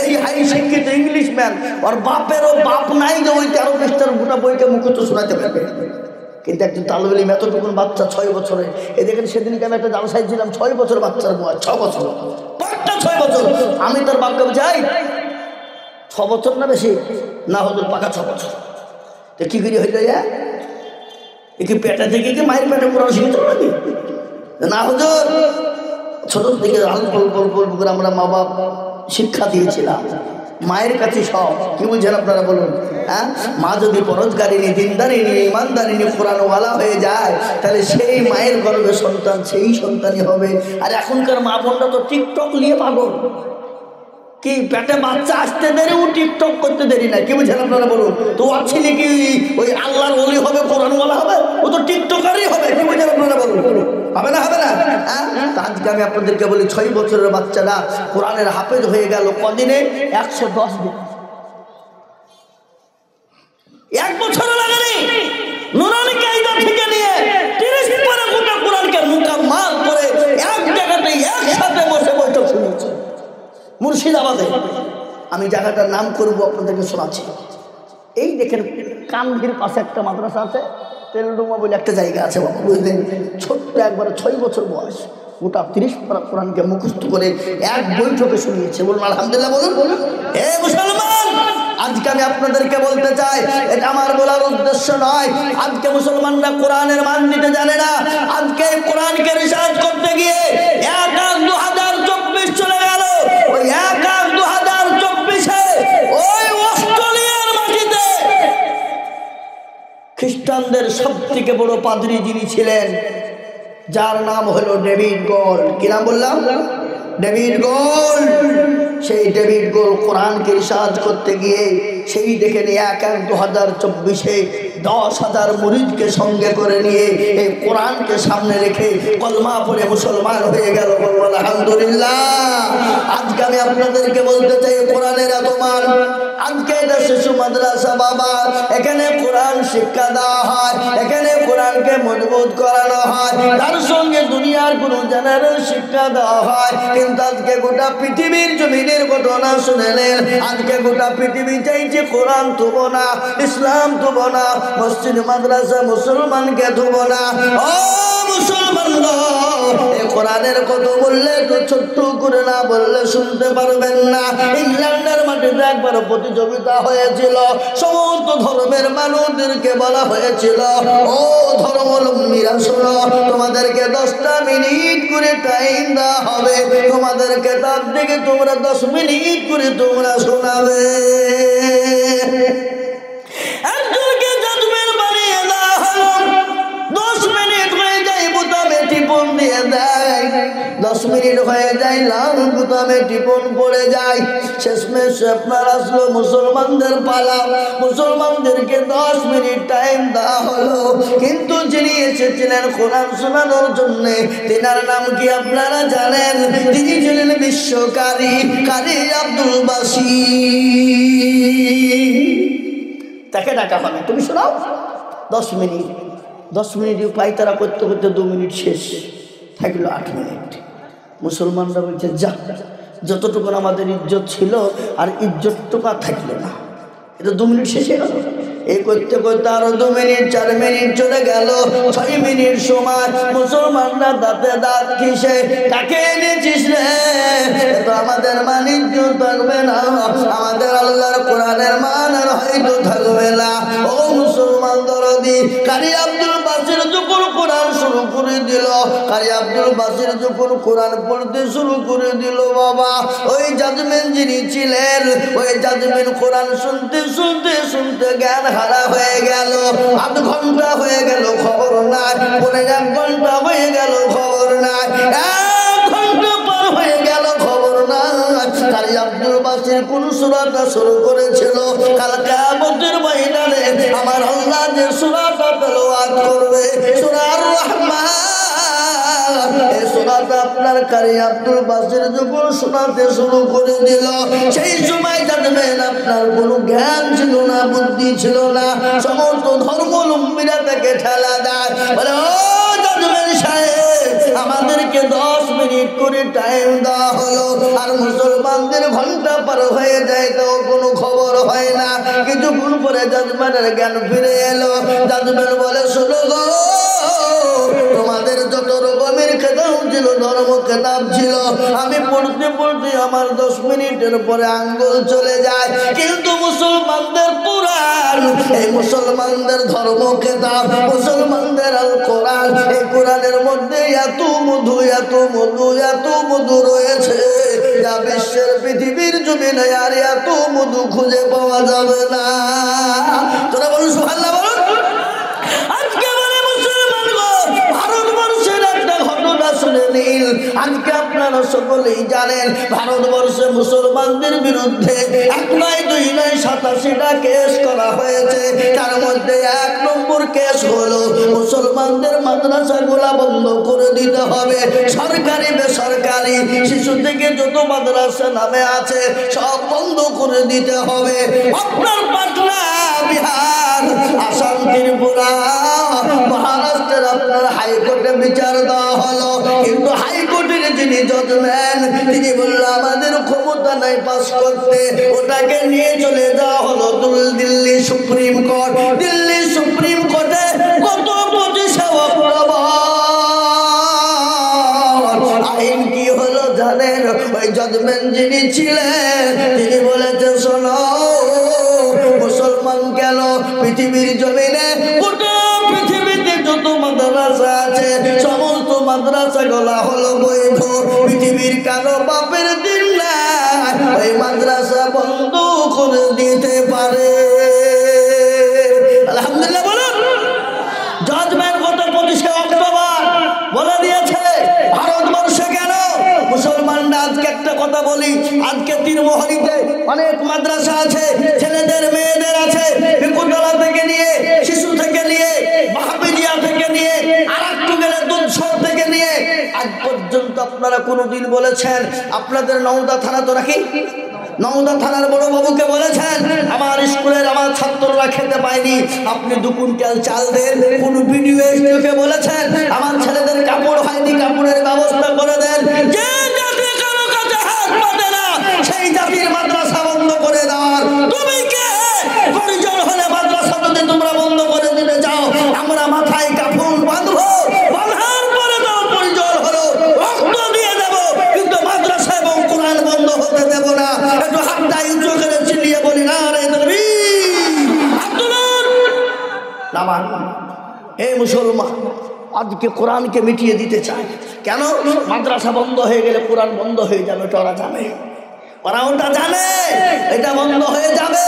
এই হাই শিক্ষিত ইংলিশ ম্যান, ওর বাপেরও বাপ নাই যে ওই 13 পৃষ্ঠার গোটা বইকে মুখস্থ শোনাতে পারবে। কিন্তু একজন তালবেল ইলম, এতটুকুন বাচ্চা 6 বছরে, এই দেখেন সেদিনকে আমি একটা জালসায় ছিলাম, 6 বছর বাচ্চার বয়স, 6 বছর, পাঁচটা 6 বছর। আমি তার বাপকে যাই 6 বছর না বেশি না, হতো পাকা 6 বছর। তো কি করে হয়ে যায়? কি পেটা থেকে কি মায়ের পেটে কোরআন শিখতে নাকি? না হুজুর, ছোট থেকে অল্প করে আমরা মা বাপ শিক্ষা দিয়েছিলাম, মায়ের কাছে সব। কি বুঝছেন আপনারা বলুন? হ্যাঁ, মা যদি পরোজগারিনী, দিনদারিনী, ইমানদারিনী, কোরআনওয়ালা হয়ে যায়, তাহলে সেই মায়ের গর্ভে সন্তান সেই সন্তানই হবে। আর এখনকার মা বোনরা তো টিকটক নিয়ে পাগল। কি পেটে বাচ্চা আসতে দেরি, ও টিকটক করতে দেরি না। কি বুঝছেন আপনারা বলুন? তো ও ছেলে কি ওই আল্লাহর ওলি হবে, কোরআনওয়ালা হবে? ও তো টিকটকারই হবে। কি বুঝছেন আপনারা বলুন? হবে না? হবে না? হ্যাঁ, আজকে আমি আপনাদেরকে বলি, 6 বছরের বাচ্চারা কোরআনের হাফেজ হয়ে গেল কদিনে? 110 দিন। 1 বছর লাগেনি। নুরানি কায়দা থেকে নিয়ে 30 পারা গোটা কোরআনকে মুকাম্মাল করে এক জায়গাতে একসাথে বসে বৈঠক শুনেছে মুর্শিদাবাদে। আমি জায়গাটার নাম করবো, আপনাদেরকে শোনাচ্ছি। এই দেখেন, কান্দির পাশে একটা মাদ্রাসা আছে, তেলডুমা বলে একটা জায়গা আছে, বুঝলেন? ছোট্ট একবারে 6 বছর বয়স, গোটা 30 পারা কোরআনকে মুখস্থ করে এক বৈঠকে শুনিয়েছে। বলুন আলহামদুলিল্লাহ। বলুন এ মুসলমান, আজকে আমি আপনাদেরকে বলতে চাই, এটা আমার বলার উদ্দেশ্য নয়। আজকে মুসলমানরা কোরআনের মান দিতে জানে না। আজকে কোরআনকে রিসার্চ করতে গিয়ে 2024 চলে গেল। ওই 2024-এ ওই অস্ট্রেলিয়ার মাটিতে খ্রিস্টানদের সব থেকে বড় পাদ্রী যিনি ছিলেন, যার নাম হলো ডেভিড গোল্ড। কি নাম বললাম? David gold. সেই ডেভিড গোল্ড কোরআনকে রিসার্চ করতে গিয়ে সেই দেখে নিয়ে 2024-এ 10,000 মুরিদকে সঙ্গে করে নিয়ে এই কোরআনকে সামনে রেখে কলমা পড়ে মুসলমান হয়ে গেল। আলহামদুলিল্লাহ। আজকে আমি আপনাদেরকে বলতে চাই, কোরআনের এত মান। আজকে এটা শিশু মাদ্রাসা বাবা, এখানে কোরআন শিক্ষা দেওয়া হয়, এখানে কোরআনকে মজবুত করানো হয়, তার সঙ্গে দুনিয়ার কোনো জেনারেল শিক্ষা দেওয়া হয়। কিন্তু আজকে গোটা পৃথিবীর জমিনের ঘটনা শুনে নেন। আজকে গোটা পৃথিবী চাইছে কোরআন থুব না, ইসলাম থুব না, মসজিদ মাদ্রাসা মুসলমানকে থুব না। ও মুসলমান, কোরআনের কত বললে তো ছোট্ট করে না বললে শুনতে পারবেন না। ইংল্যান্ডের মাটিতে একবার প্রতিযোগিতা হয়েছিল, সমস্ত ধর্মের মানুষদেরকে বলা হয়েছিল, ও ধর্মাবলম্বীরা শোনো, তোমাদেরকে 10টা মিনিট করে টাইম দেওয়া হবে, তোমাদেরকে তার দিকে তোমরা 10 মিনিট করে তোমরা শোনাবে। একজনকে জাজমেন্ট বানিয়ে দেওয়া হলো, 10 মিনিট হয়ে যায় বোতামে টিপন দিয়ে দেয়, 10 মিনিট হয়ে যায় লাল বোতামে টিপন পড়ে যায়। শেষমেশ আপনার আসলো মুসলমানদের পালা, মুসলমানদেরকে 10 মিনিট টাইম দেওয়া হলো। কিন্তু যিনি এসেছিলেন কোরআন শোনানোর জন্য, তিনার নাম কি আপনারা জানেন? তিনি ছিলেন বিশ্বকারী কারি আব্দুল বাসির। তাকে ডাকা হলো, তুমি শোনাও 10 মিনিট। 10 মিনিট পাইতারা করতে করতে 2 মিনিট শেষ, থাকলো 8 মিনিট। মুসলমানরা বলছে, যা, যতটুকু আমাদের ইজ্জত ছিল আর ইজ্জতটুকু থাকলো না, এটা 2 মিনিট শেষে গেল। এই করতে করতে আরো 2 মিনিট, 4 মিনিট চলে গেল, 6 মিনিট সময়। মুসলমানরা দাঁতে দাঁত ঘিসে, কাকে এনেছিস রে? তো আমাদের মান ইজ্জত থাকবে না, আমাদের আল্লাহর কোরআনের মান আর হয়তো থাকবে না। ও মুসলমান দরদি, কারি আব্দুল বাসির যখন কোরআন শুরু করে দিল, কারি আব্দুল বাসির যখন কোরআন পড়তে শুরু করে দিল, বাবা ওই জাজমেন্ট যিনি ছিলেন, ওই জাজমেন্ট কোরআন শুনতে শুনতে শুনতে জ্ঞান হারা হয়ে গেল। 8 ঘন্টা হয়ে গেল, খবর নাই। 1 ঘন্টা হয়ে গেল, খবর নাই। 1 ঘন্টা পার হয়ে গেল, খবর নাই। কারি আব্দুল বাসির কোন সূরাটা শুরু করেছিল, কাল কিয়ামতের ময়দানে আমার আল্লাহ যে সূরাটা তেলাওয়াত করবে, সূরা আর রহমান, এই সূরাটা আপনার কারি আব্দুল বাসির যখন শোনাতে শুরু করে দিল, সেই সময় জানবেন আপনার কোনো জ্ঞান ছিল না, বুদ্ধি ছিল না। সমস্ত ধর্মাবলম্বীরা তাকে ঠেলা দেয়, বলে, ও জাজমেন্ট সাহেব, আমাদেরকে 10 মিনিট করে টাইম দেওয়া হলো, আর মুসলমানদের ঘন্টা পার হয়ে যায়, তাও কোনো খবর হয় না। কিছুক্ষণ পরে জাজমেন্টের জ্ঞান ফিরে এলো। জাজমেন্ট বলে, শোনো গো, তোমাদের যত রকমের খেতাব ছিল, ধর্ম খেতাব ছিল। আমি পড়তে পড়তে আমার 10 মিনিটের পরে আঙ্গুল চলে যায়। কিন্তু মুসলমানদের কোরআন, এই মুসলমানদের ধর্ম খেতাব, মুসলমানদের আল কোরআন, এই কোরআনের মধ্যে এত মধু, এত মধু, এত মধু রয়েছে যা বিশ্বের পৃথিবীর জমিনে আর এত মধু খুঁজে পাওয়া যাবে না। তোরা বলুন সুবহানাল্লাহ বলুন। আজকে বলে মুসলমান গো, ভারতবর্ষের একটা ঘটনা শুনে নিন। আজকে আপনারা সকলেই জানেন ভারতবর্ষে মুসলমানদের বিরুদ্ধে 1 নয় 2 নয় 87টা কেস করা হয়েছে। তার মধ্যে 1 নম্বর কেস হলো মুসলমানদের মাদ্রাসাগুলা বন্ধ করে দিতে হবে। সরকারি বেসরকারি শিশু থেকে যত মাদ্রাসা নামে আছে সব বন্ধ করে দিতে হবে। আপনার পাটনা, বিহার, আসাম, ত্রিপুরা, মহারাষ্ট্রের আপনার হাইকোর্টে বিচার দেওয়া হলো, কিন্তু হাইকোর্টের যিনি জজম্যান তিনি বললো আমাদের ক্ষমতা নাই পাস করতে। ওটাকে নিয়ে চলে যাওয়া হলো Delhi supreme court. Delhi supreme কোর্টে কত 25শে অক্টোবর আইন কি হলো জানেন? ওই জজম্যান যিনি ছিলেন তিনি বলেছে শোনো, মুসলমান কেন পৃথিবীর জমিনে গোটা পৃথিবীতে যত মাদ্রাসা আছে সমস্ত মাদ্রাসা গুলা হলো বৈধ। পৃথিবীর কারো বাপের দিন না ওই মাদ্রাসা বন্ধ করে দিতে পারে। আলহামদুলিল্লাহ বলুন। জজমেন্ট গত 25শে অক্টোবর বলে দিয়েছে। ভারতবর্ষে কেন মুসলমানরা, আজকে একটা কথা বলি, আজকে তীরমোহনীতে অনেক মাদ্রাসা আছে, ছেলেদের মেয়েদের আছে, বিকুতলা থেকে নিয়ে, শিশু থেকে নিয়ে, মাহফিজিয়া থেকে নিয়ে, আরেকটু গেলে দুধসর থেকে নিয়ে। আজ পর্যন্ত আপনারা কোনোদিন বলেছেন আপনাদের নওদা থানা তো নাকি নওদা থানার বড় বাবুকে বলেছেন আমার স্কুলের আমার ছাত্ররা খেতে পায়নি, আপনি 2 কুইন্টাল চাল দেন? কোন ভিডিও এসে বলেছেন আমার ছেলেদের কাপড় হয়নি, কাপড়ের ব্যবস্থা করে দেন? যে জাতি কারো কাছে হাত পাতে না সেই জাতির মাদ্রাসা বন্ধ করে দেওয়ার তুমি কে? পরিজন হলে মাদ্রাসা যদি তোমরা বন্ধ করে দিতে চাও, আমরা মাথায় কাপড় বাঁধবো, বাঁধার পরে তো পরিজন হলো রক্ত দিয়ে দেবো, কিন্তু মাদ্রাসা এবং কোরআন বন্ধ হতে দেব না। একটু হাতটা উঁচু করে চিল্লিয়ে বলি না রে আব্দুল্লাহ। এই মুসলমান আজকে কোরআনকে মিটিয়ে দিতে চায় কেন? মাদ্রাসা বন্ধ হয়ে গেলে কোরআন বন্ধ হয়ে যাবে, ওরা জানে, ওরা ওটা জানে এটা বন্ধ হয়ে যাবে।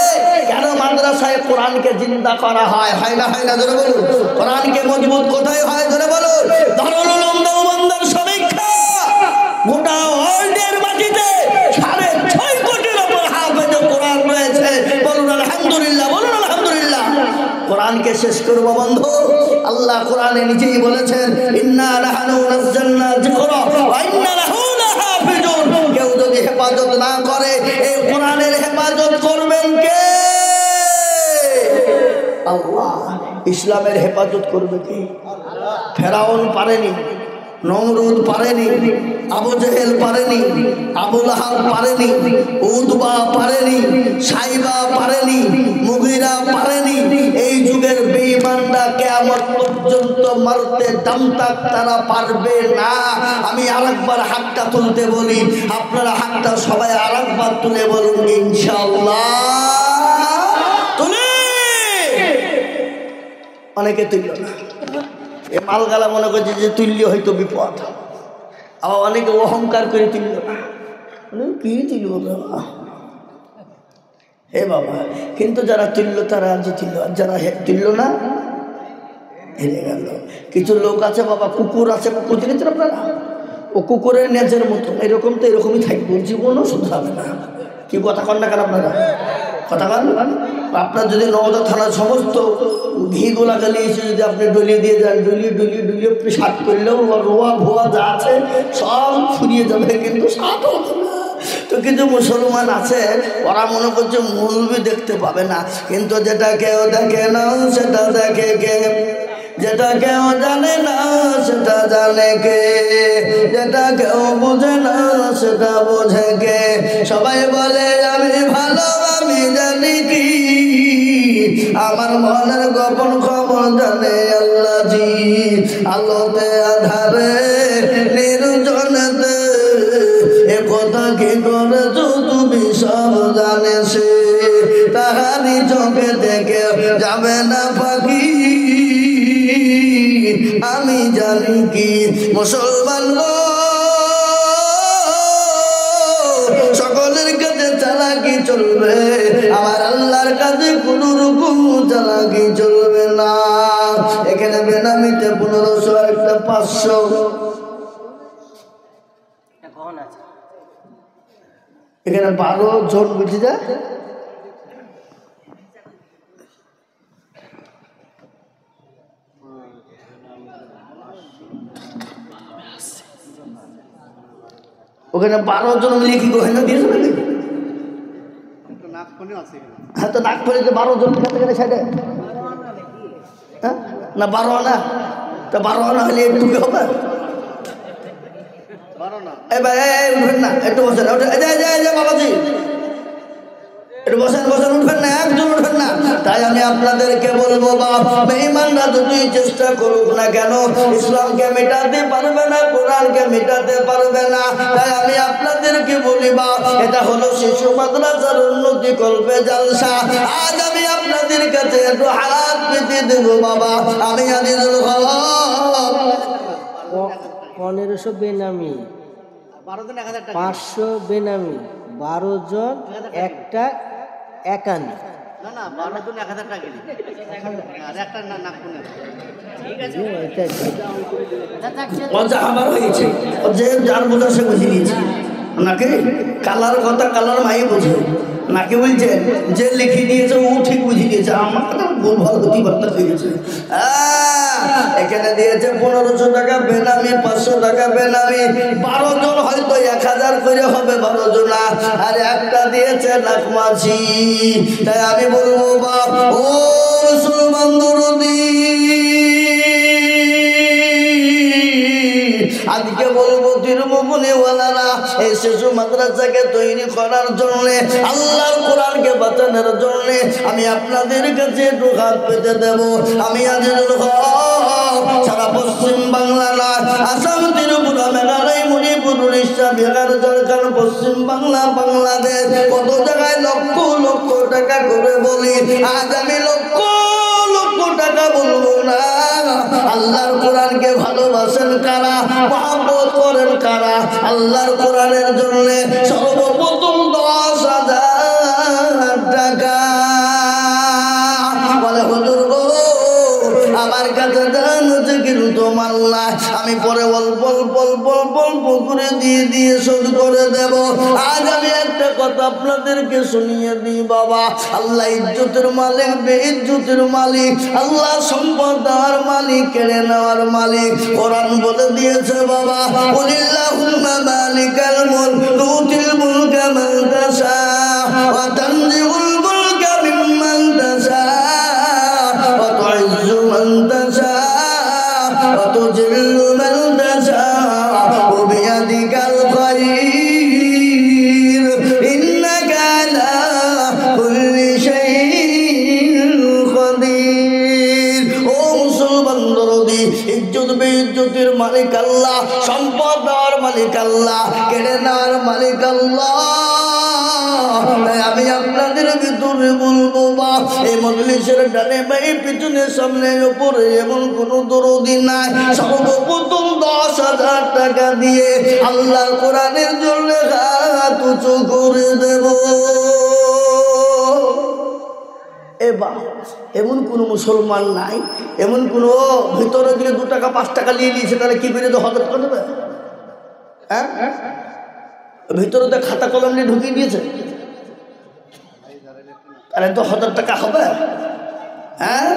কেন মাদ্রাসায় কোরআনকে জিন্দা করা হয়? হয় না? হয় না? ধরে বলুন। কোরআনকে মজবুত কোথায় হয়? ধরে বলুন। দারুল উলুম দেওবন্দের সমীক্ষা গোটা ওয়ার্ল্ডের মাটিতে 6.5 কোটির উপর হাফেজ কোরআন রয়েছে। বলুন আলহামদুলিল্লাহ, বলুন আলহামদুলিল্লাহ। কোরআনকে শেষ করবো বন্ধু। আল্লাহ কোরআনে নিজেই বলেছেন ইন্না নাহনু নাযালনা যিকরা ওয়া ইন্না লাহু লাহাফিজুন। কেউ যদি হেফাজত না করে এই কোরআনের হেফাজত করবেন কে? আল্লাহ। ইসলামের হেফাজত করবে কে? ফেরাউন পারেনি, নমরুদ পারেনি, আবু জেহেল পারেনি, আবু লাহাব পারেনি, উতবা পারেনি, সাইবা পারেনি, মুগিরা পারেনি। এই যুগের বেঈমানরা কিয়ামত পর্যন্ত মারতে দামতাক তারা পারবে না। আমি আরেকবার হাতটা তুলতে বলি, আপনারা হাতটা সবাই আরেকবার তুলে বলুন ইনশাআল্লাহ। তুলে অনেকে তুলল না, এ মালগালা মনে করছে যে তুল্য হয়তো বিপদ। আবার অনেকে অহংকার করে তুলল না, কি তুলব বাবা, হে বাবা। কিন্তু যারা তুলল তারা জিতিল, আর যারা তুলল না হেরে গেল। কিছু লোক আছে বাবা, কুকুর আছে, কুকুর দেখেছেন আপনারা? ও কুকুরের নেজের মতো এরকম তো এরকমই থাকবে, জীবনও শুধরাবে না। কি কথা কন না কেন আপনারা? কথা কন। আপনার যদি নওদা থানার সমস্ত ঘিগুলা গালিয়েছে যদি আপনি ডলিয়ে দিয়ে যান, ডলিয়ে ডলিয়ে ডলিয়ে পেশাব করলেও রোয়া ভোয়া যা আছে সব ফুরিয়ে যাবে, কিন্তু সাত হবে না। তো কিছু মুসলমান আছে ওরা মনে করছে মৌলবি দেখতে পাবে না, কিন্তু যেটা কেউ দেখে না সেটা দেখে কে? যেটা কেউ জানে না সেটা জানে কে? যেটা কেউ বোঝে না সেটা বোঝে কে? সবাই বলে আমি ভালো, আমি জানি কি, আমার মনের গোপন খবর জানে আল্লাহ জি। আলোতে আধারে যাবে না পাখি আমি জানি কি মুসলমান সকলের কাছে চালাকি চলবে আমার আল্লাহর কাছে কোন রকম চালাকি চলবে না। এখানে বেনামিতে 1500 আর একটা 500 এখানে 12 জন বুঝি যায় ওখানে 12 জন মিলে কি গহনা দিয়েছে নাকি? হ্যাঁ তো নাক ফলে 12 জন খেতে সাইডে না 12 আনা তো 12 আনা হলে একটু কি হবে? এ ভাই উঠবেন না একটু বসেন বাবাজি একটু বসেন উঠবেন না একজন উঠবেন না। তাই আমি আপনাদেরকে বলবো বাপ বেঈমানরা যতই চেষ্টা করুক না কেন ইসলামকে মেটাতে পারবে না, কোরআনকে মেটাতে পারবে না। তাই আমি আপনাদেরকে বলি বাপ এটা হলো শিশু মাদ্রাসার উন্নতি করবে জালসা। আজ আমি আপনাদের কাছে একটু হাত পেতে দেবো বাবা। আমি আজিজুল হক 1500 বেনামি 500 বেনামি 12 জন একটা একানি না না 12 জন 1000 টাকা দিই আর একটা নাক কোনে ঠিক আছে মজা আমার হয়েছে যে যার বোঝা সে বুঝিয়ে দিয়েছে নাকি কালার কথা কালার মাই বোঝে নাকি বলছে যে লিখে দিয়েছে ও ঠিক বুঝিয়ে দিয়েছে আমার কথা ভুল ভাল গতি বার্তা হয়ে গেছে। এখানে দিয়েছে 1500 টাকা বেনামি 500 টাকা বেনামি 12 জন হয়তো 1000 করে হবে 12 জন আর একটা দিয়েছে নাকমাছি। তাই আমি বলবো বাপ ও মুসলমান দরদি আজকে বলবো তিরুমুনিওয়ালারা এই শিশু মাদ্রাসাকে তৈরি করার জন্য আল্লাহর কোরআনকে বাঁচানোর জন্য আমি আপনাদের কাছে একটু হাত পেতে দেব। আমি আজিজুল হক সারা পশ্চিম বাংলা না আসাম ত্রিপুরা মেঘালয় মণিপুর উড়িষ্যা বিহার ঝাড়খণ্ড পশ্চিম বাংলা বাংলাদেশ কত জায়গায় লক্ষ লক্ষ টাকা করে বলি আজ আমি লক্ষ টাকা বলবো না। আল্লাহর কোরআনকে ভালোবাসেন কারা, মহব্বত করেন কারা? আল্লাহর কোরআনের জন্য সর্বপ্রথম 10,000 টাকা বলে হুজুর গো আমার কাছে দান হচ্ছে কিন্তু মাল্লা আমি পরে অল্প অল্প অল্প অল্প অল্প করে দিয়ে শোধ করে দেব। আজ আমি একটা কথা আপনাদেরকে শুনিয়ে দিই বাবা আল্লাহ ইজ্জতের মালিক বেইজ্জতের মালিক আল্লাহ সম্পদ দেওয়ার মালিক কেড়ে নেওয়ার মালিক। কোরআন বলে দিয়েছে বাবা কুলিল্লাহুম্মা মালিকাল মুলক তুতিল মুলকা মান তাশা ওয়া তানজিউল মুলকা মিম্মান তাশা ওয়া তুইজ্জু মান তাশা ওয়া তুযিল্লু মান তাশা ওয়া বিয়াদিকাল খায়র ইন্নাকা আলা কুল্লি শাইইন কাদির। ও মুসলমান দরদি ইজ্জত বেইজ্জতের মালিক আল্লাহ, সম্পদ দেওয়ার মালিক আল্লাহ, কেড়ে নেওয়ার মালিক আল্লাহ। আমি আপনাদের ভিতরে বলবো বা এই মজলিসের ডানে বাই পিছনে সামনে উপরে এমন কোন দরদি নাই সর্বপ্রথম 10,000 টাকা দিয়ে আল্লাহর কোরআনের জন্য হাত উঁচু করে দেব। এমন কোন মুসলমান নাই, এমন কোন ভিতরে দিলে 2 টাকা 5 টাকা নিয়ে নিয়েছে তাহলে কি করে হজরত করে দেবে? হ্যাঁ ভিতরে তো খাতা কলম নিয়ে ঢুকিয়ে দিয়েছে তাহলে তো 1000 টাকা হবে। হ্যাঁ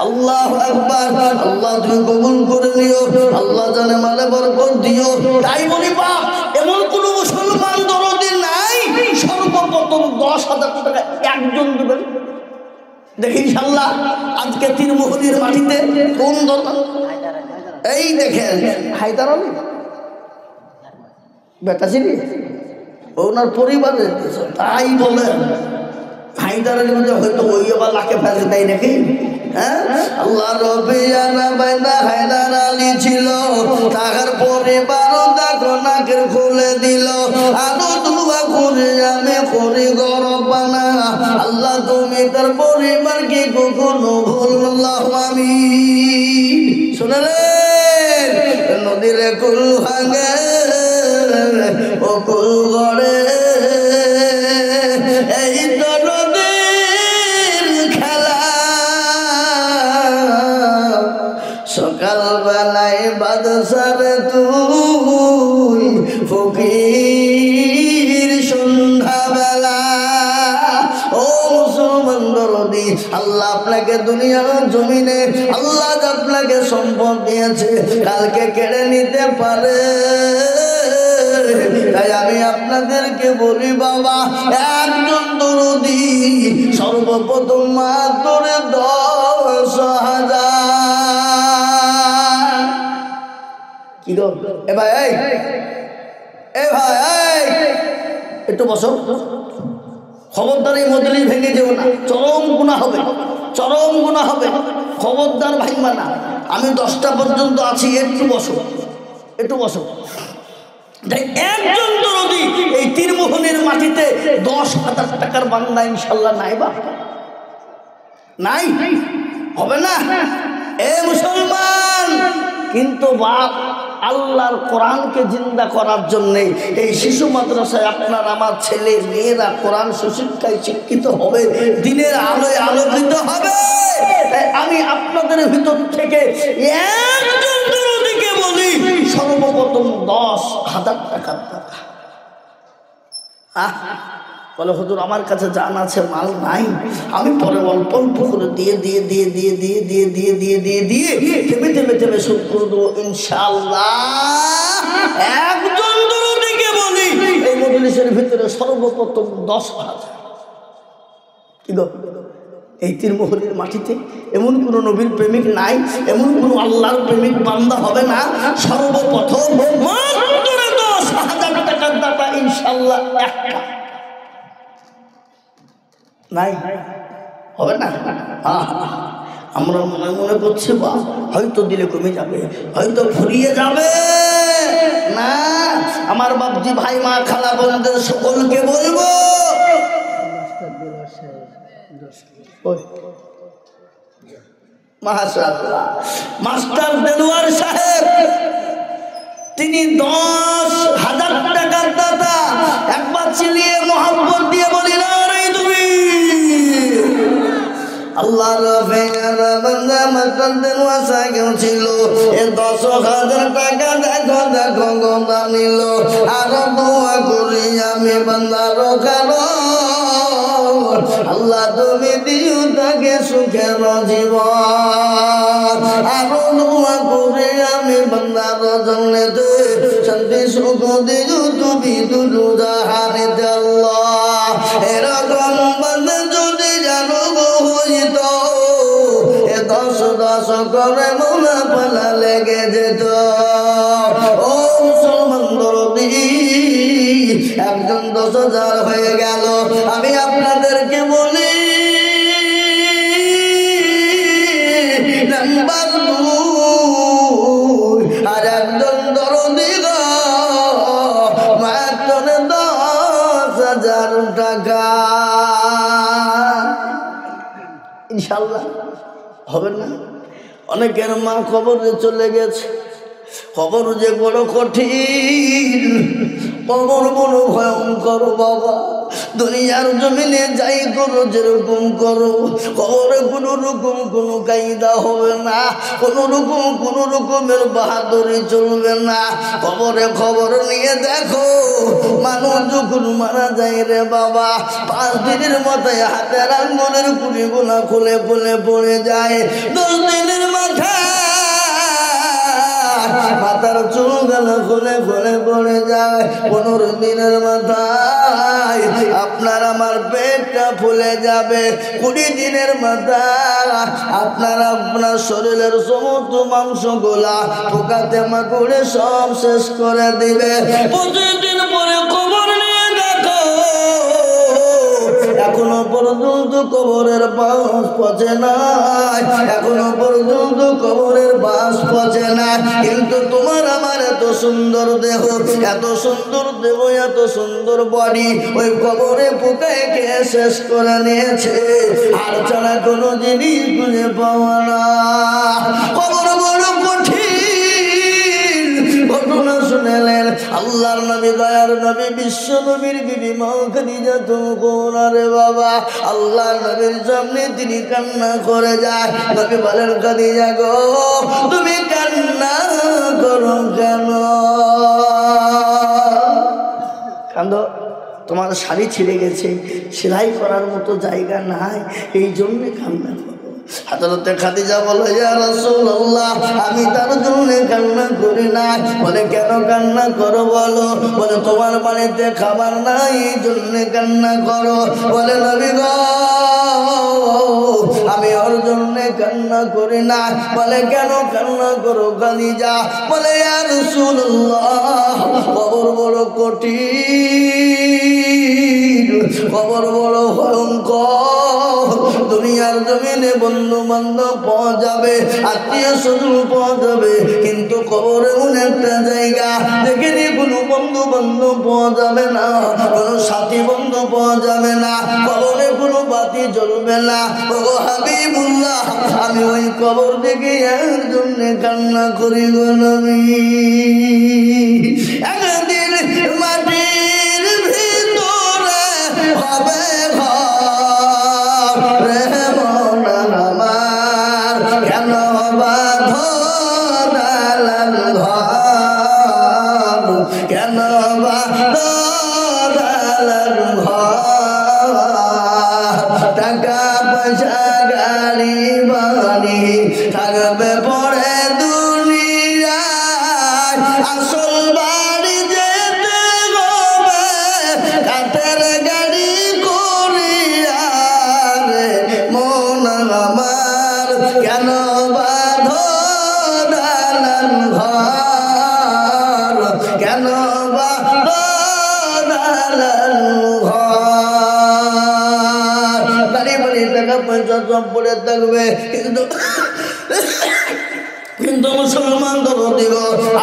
আল্লাহু আকবার। আল্লাহ তুমি কবুল করে নিও, আল্লাহ জানে মালে বরকত দিও। তাই বলি বাপ এমন কোন মুসলমান দরদি নাই সর্বপ্রথম 10,000 টাকা একজন দিবেন। দেখি ইনশাআল্লাহ আজকে তিরমুহনির মাটিতে কোন দরকার এই দেখেন হায়দার আলী বেটা ছিলি ওনার পরিবারের তাই বলেন হায়দার আলী হয়তো ওই আবার লাখে ফেলে দেয় নাকি হ্যাঁ আল্লাহ রবিয়ানা বাইদা হায়দার আলী ছিল তাহার পরিবার দেখো নাকের খুলে দিল আরো দুয়া করে আমি করি গরবানা আল্লাহ তুমি তার পরিবারকে কখনো ভুললাম আমি শুনলেন নদীর কুল ভাঙে ও কুল গড়ে এই তো নদীর খেলা সকাল বেলায় বাদশার তুই ফকির সন্ধ্যা বেলা ও মুসলমান দরদি আল্লাহ আপনাকে দুনিয়ার জমিনে আল্লাহ আপনাকে সম্পদ দিয়েছে কালকে কেড়ে নিতে পারে তাই আমি আপনাদেরকে বলি বাবা একজন দরদি সর্বপ্রথম মাত্র 10,000 কি গো এ ভাই এ ভাই একটু বসো খবরদার এই মজলিস ভেঙে যেও না চরম গুনাহ হবে চরম গুনাহ হবে খবরদার ভাঙবা না আমি 10টা পর্যন্ত আছি একটু বসো একটু বসো একজন দরদি এই তীরমোহনের মাটিতে 10,000 টাকার বান্দা ইনশাল্লাহ নাই বা নাই হবে না এ মুসলমান কিন্তু বাপ আল্লাহর কোরআনকে জিন্দা করার জন্য এই শিশু মাদ্রাসায় আপনার আমার ছেলে মেয়েরা কোরআন সুশিক্ষায় শিক্ষিত হবে দিনের আলোয় আলোকিত হবে আমি আপনাদের ভিতর থেকে একজন দরদিকে বলি সর্বপ্রথম 10,000 টাকার টাকা বলে হুজুর আমার কাছে জান আছে মাল নাই আমি পরে অল্প অল্প করে দিয়ে দিয়ে দিয়ে দিয়ে দিয়ে দিয়ে দিয়ে দিয়ে দিয়ে দিয়ে থেমে থেমে থেমে শোধ করে দেবো ইনশাআল্লাহ একজন দরদিকে বলি এই মজলিসের ভিতরে সর্বপ্রথম 10,000 কি গো এই তীরমোহরের মাটিতে এমন কোন নবীর প্রেমিক নাই এমন কোন আল্লাহর প্রেমিক বান্দা হবে না সর্বপ্রথম মাত্র 10,000 টাকার দাতা ইনশাআল্লাহ একটা নাই হবে না আমরা মনে মনে করছি বা হয়তো দিলে কমে যাবে হয়তো ফুরিয়ে যাবে না আমার বাপজি ভাই মা খালা বোনদের সকলকে বলবো মাশাআল্লাহ মাস্টার দেলোয়ার সাহেব তিনি 10,000 টাকার দাতা একবার চিলিয়ে মোহাম্মত দিয়ে বলি না রে তুমি আল্লাহর ফেরা বান্দা মাস্টার দেলোয়ার সাহেব ছিল এ 10,000 টাকা দেখো দেখো গোনা নিল আর দোয়া করি আমি বান্দার কারো আল্লাহ তুমি দিও তাকে সুখের জীবন আরো দোয়া করে আমি বান্দার জন্নতে শান্তি সুখ দিও তুমি দুলু জাহানিতে আল্লাহ এরকম বান্দা যদি জানো গো হইতো এ 10 করে মোলা পালা লেগে যেত ও মুসলমান দরদি একজন 10,000 হয়ে গেল আমি আপনাদেরকে বলি নাম্বার 2 আর একজন দরদি গো মাত্র 10,000 টাকা ইনশাআল্লাহ হবে না অনেকের মা কবরে চলে গেছে কবর যে বড় কঠিন কবর বড় ভয়ঙ্কর বাবা দুনিয়ার জমিনে যাই করো যেরকম করো কবরে কোনো রকম কোনো কায়দা হবে না কোনো রকমের বাহাদুরি চলবে না কবরে খবর নিয়ে দেখো মানুষ যখন মারা যায় রে বাবা 5 দিনের মাথায় হাতের আঙ্গুলের কুড়িগুলা খুলে খুলে পড়ে যায় 10 দিনের মাথায় মাথার চুল গালা খুলে খুলে পড়ে যায় 15 দিনের মাথায় আপনার আমার পেটটা ফুলে যাবে 20 দিনের মাথায় আপনার শরীরের সমস্ত মাংসগুলা পোকাতে মাকড়ে সব শেষ করে দিবে 25 দিন পরে খবর নিয়ে দেখো এখনো এখনো পর্যন্ত কবরের বাস পচে নাই, এখনো পর্যন্ত কবরের বাস পচে না। কিন্তু তোমার আমার এত সুন্দর দেহ, এত সুন্দর দেহ, এত সুন্দর বডি ওই কবরে পোকায় খেয়ে শেষ করে নিয়েছে। আর ছাড়া কোনো জিনিস খুঁজে পাওয়া না। কবর বড় কঠিন ঘটনা শুনেলেন আল্লাহর নবী, দয়ার নবী, বিশ্ব নবীর বিবি মা খাদিজা। রে বাবা, আল্লাহর নবীর সামনে তিনি কান্না করে যায়। নবী বলেন, খাদিজা গো, তুমি কান্না করো কেন? কান্দো? তোমার শাড়ি ছিঁড়ে গেছে, সেলাই করার মতো জায়গা নাই, এই জন্য কান্না করো। হযরতে খাদিজা বলে, ইয়া রাসূলুল্লাহ, আমি তার জন্য কান্না করি না। বলে, কেন কান্না করো বলো? বলে, তোমার বাড়িতে খাবার নাই, এই জন্য কান্না করো। বলে, নবী গো, আমি ওর জন্য কান্না করি না। বলে, কেন কান্না করো খাদিজা? বলে, ইয়া রাসূলুল্লাহ, কবর বড় কঠিন, কবর বড় ভয়ঙ্কর। দুনিয়ার জমিনে বন্ধু বান্ধব পাওয়া যাবে, আত্মীয় স্বজন পাওয়া যাবে, কিন্তু কবর এমন একটা জায়গা যেখানে কোনো বন্ধু বান্ধব পাওয়া যাবে না, কোনো সাথী বন্ধু পাওয়া যাবে না, কবরে কোনো বাতি জ্বলবে না। ও হাবিবুল্লাহ, আমি ওই কবর দেখে এর জন্য কান্না করি গো নবী। একদিন মাটির ভিতরে হবে ঘর রে মন আমার, কেন বাঁধো দালান ঘর, কেন বাঁধো দালান ঘর। টাকা পয়সা গাড়ি বাড়ি থাকবে পরে দুনিয়ায়, আসল বাড়ি যেতে হবে কাঠের গাড়ি করিয়া রে মন আমার, কেন বাঁধো দালান ঘর, কেন বাঁধো দালান ঘর। বাড়ি বাড়ি টাকা পয়সা সব পড়ে থাকবে, কিন্তু মুসলমান দিব,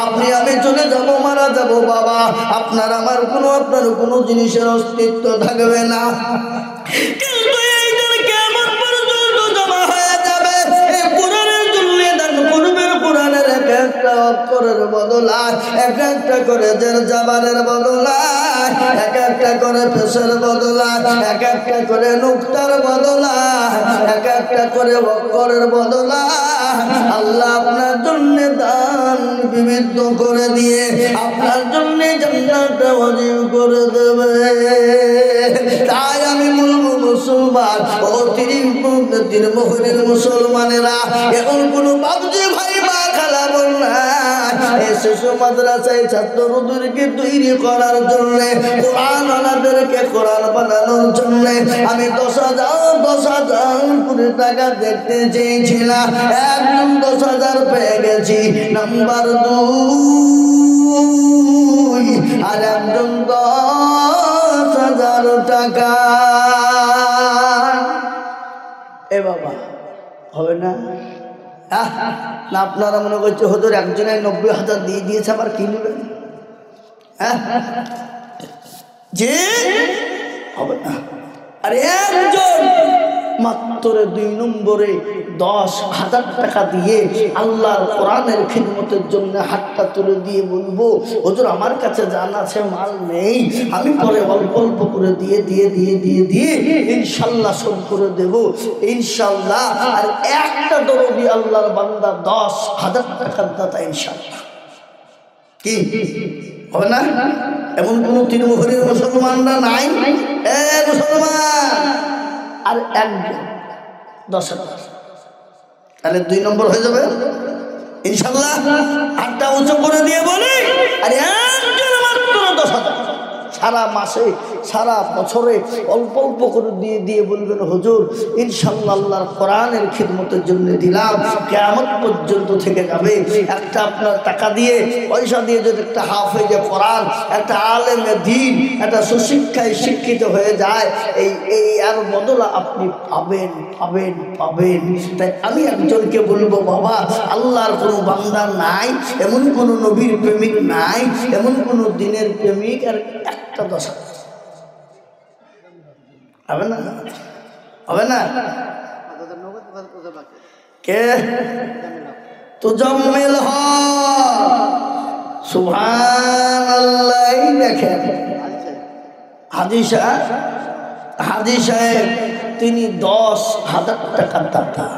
আপনি আমি চলে যাব, মারা যাব বাবা, আপনার আমার কোনো, আপনার কোনো জিনিসের অস্তিত্ব থাকবে না। কিন্তু এই দিন কিয়ামত পর্যন্ত জমা হয়ে যাবে। এই কোরআনের জন্য দান করবেন, কোরআনের এক একটা অক্ষরের বদলায়, এক একটা করে জের জাবারের বদলায়, এক একটা করে পেশের বদলায়, এক একটা করে নুক্তার বদলায়, এক একটা করে অক্ষরের বদলায়। আল্লাহ আপনার জন্য দান বিবিধ করে দিয়ে আপনার জন্য জান্নাত ওয়াজিব করে দেবে। তাই আমি বলবো মুসলমান, ও তিরিশ মোহরের মুসলমানেরা, এখন কোনো বাবজি ভাই মা খালা বোন না, এই শিশু মাদ্রাসায় ছাত্রদেরকে তৈরি করার জন্য, কোরআন ওয়ালাদেরকে কোরআন বানানোর জন্য আমি 10,000 কোটি টাকা দেখতে চেয়েছিলাম। একদম 10,000 পেয়ে গেছি, নাম্বার 2, আর একদম 10,000 টাকা। এ বাবা, হবে না? না আপনারা মনে করছে হুজুর একজনে 90,000 দিয়ে দিয়েছে, আবার কি নেবেন? যে হবে না। আর একজন মাত্র 2 নম্বরে 10,000 টাকা দিয়ে আল্লাহর কোরআনের খিদমতের জন্য হাতটা তুলে দিয়ে বলবো, হুজুর আমার কাছে জান আছে, মাল নেই, আমি পরে অল্প অল্প করে দিয়ে দিয়ে দিয়ে দিয়ে দিয়ে ইনশাল্লাহ শোধ করে দেব ইনশাল্লাহ। আর একটা দরদি আল্লাহর বান্দা 10,000 টাকার দাতা ইনশাল্লাহ। কি হবে না? এমন কোন তৃণমূলের মুসলমানরা নাই? এ মুসলমান, আর একজন 10,000, তাহলে 2 নম্বর হয়ে যাবে ইনশাল্লাহ। হাতটা উঁচু করে দিয়ে বলি, আর একজন মাত্র 10,000, সারা মাসে সারা বছরে অল্প অল্প করে দিয়ে দিয়ে বলবেন হুজুর ইনশাআল্লাহ আল্লাহর কোরআনের খিদমতের জন্য দিলাম, কিয়ামত পর্যন্ত থেকে যাবে। একটা আপনার টাকা দিয়ে পয়সা দিয়ে যদি একটা হাফেজে কোরআন, একটা আলেমে দ্বীন, একটা সুশিক্ষায় শিক্ষিত হয়ে যায়, এই আর বদলা আপনি পাবেন পাবেন পাবেন। তাই আমি একজনকে বলবো, বাবা আল্লাহর কোনো বান্দা নাই, এমন কোনো নবীর প্রেমিক নাই, এমন কোনো দিনের প্রেমিক আর একটা দশা হবে না, হবে না। কে তুজাম্মিল হ সুবহানাল্লাহ। দেখেন হাজী সাহেব তিনি 10,000 টাকা দাতা।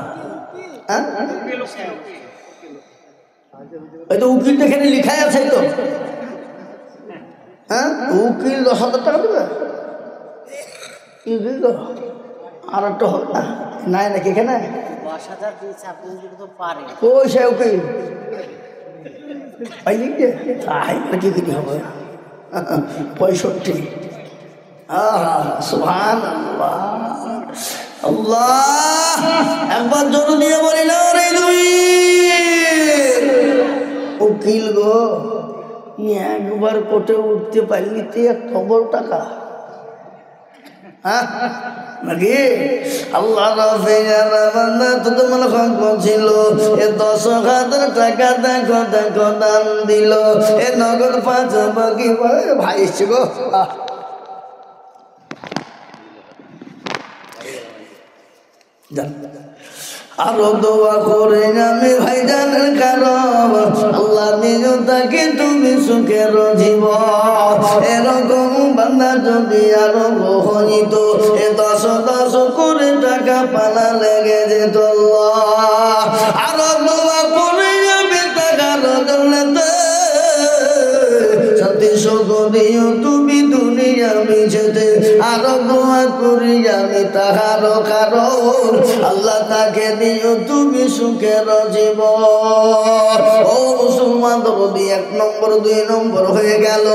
ওই তো উকিল এখানে লিখাই আছে তো, হ্যাঁ উকিল 10,000 টাকা দেবে, আর একটা নাই নাকি এখানে পয়সা উকিল কি হবে 65। সুবহানাল্লাহ আল্লাহ, একবার জোর দিয়ে বলি না রে তুমি উকিল গো, একবার কোর্টে উঠতে পারলি তো এত বড় টাকা নাকি? আল্লাহ ছিল 10,000 টাকা দেখো দেখো দান দিল, এ নগদ 5 বাকি ভাই এসছে গো। আরো দোয়া করে আমি ভাই জানেন কারণ আল্লাহ নিজ তাকে তুমি সুখের জীবন। এরকম বান্দা যদি আরো হইত, 10 করে টাকা পালা লেগে যেত। আরো দোয়া করে আমি টাকার জন্যতে সাথে সুখ দিও তুমি দুনিয়া মিছেতে। আরো দোয়া করি আমি তাহার কারণ আল্লাহ তাকে দিও তুমি সুখের জীবন। ও মুসলমান যদি 1 নম্বর 2 নম্বর হয়ে গেল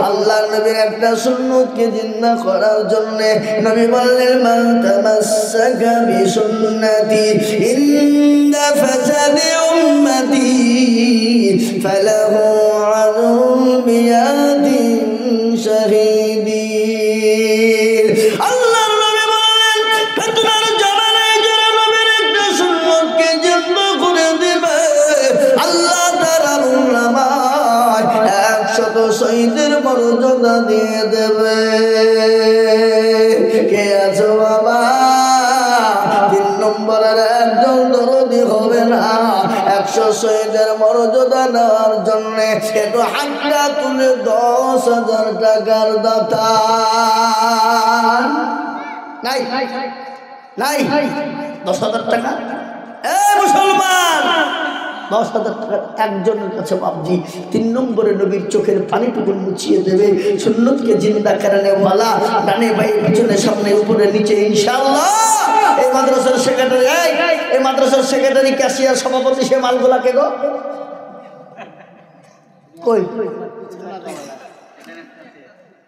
আল্লাহ নবীর একটা সুন্নতকে জিন্দা করার জন্য নবী বললেন, মান তামাসসাকা বিসুন্নতি ইনদা ফাসাদি উম্মতি ফালাহু আযরুন বিয়াদিন শাহীদিন। আল্লাহ নবী বলেন, ফিতনার জামানায় যারা নবীর একটা সুন্নতকে জিন্দা করে দিবে আল্লাহ তাআলার নামায় 100 শহীদের মর্যাদা দিয়ে দেবে। কে আছো বাবা? 3 নম্বরের একজন দরদি হবে না 100 শহীদের মর্যাদা নেওয়ার জন্য একটু হাতটা তুলে 10,000 টাকার দাতা নাই নাই 10,000 টাকা। এ মুসলমান 10,000 টাকা একজনের কাছে বাবজি 3 নম্বরে নবীর চোখের পানিটুকু মুছিয়ে দেবে। সুন্নতকে জিন্দা করানে ওয়ালা ডানে বাই পিছনে সামনে উপরে নিচে ইনশাআল্লাহ। এই মাদ্রাসার সেক্রেটারি, এই মাদ্রাসার সেক্রেটারি ক্যাশিয়ার সভাপতি সে মালগুলাকে গো কই?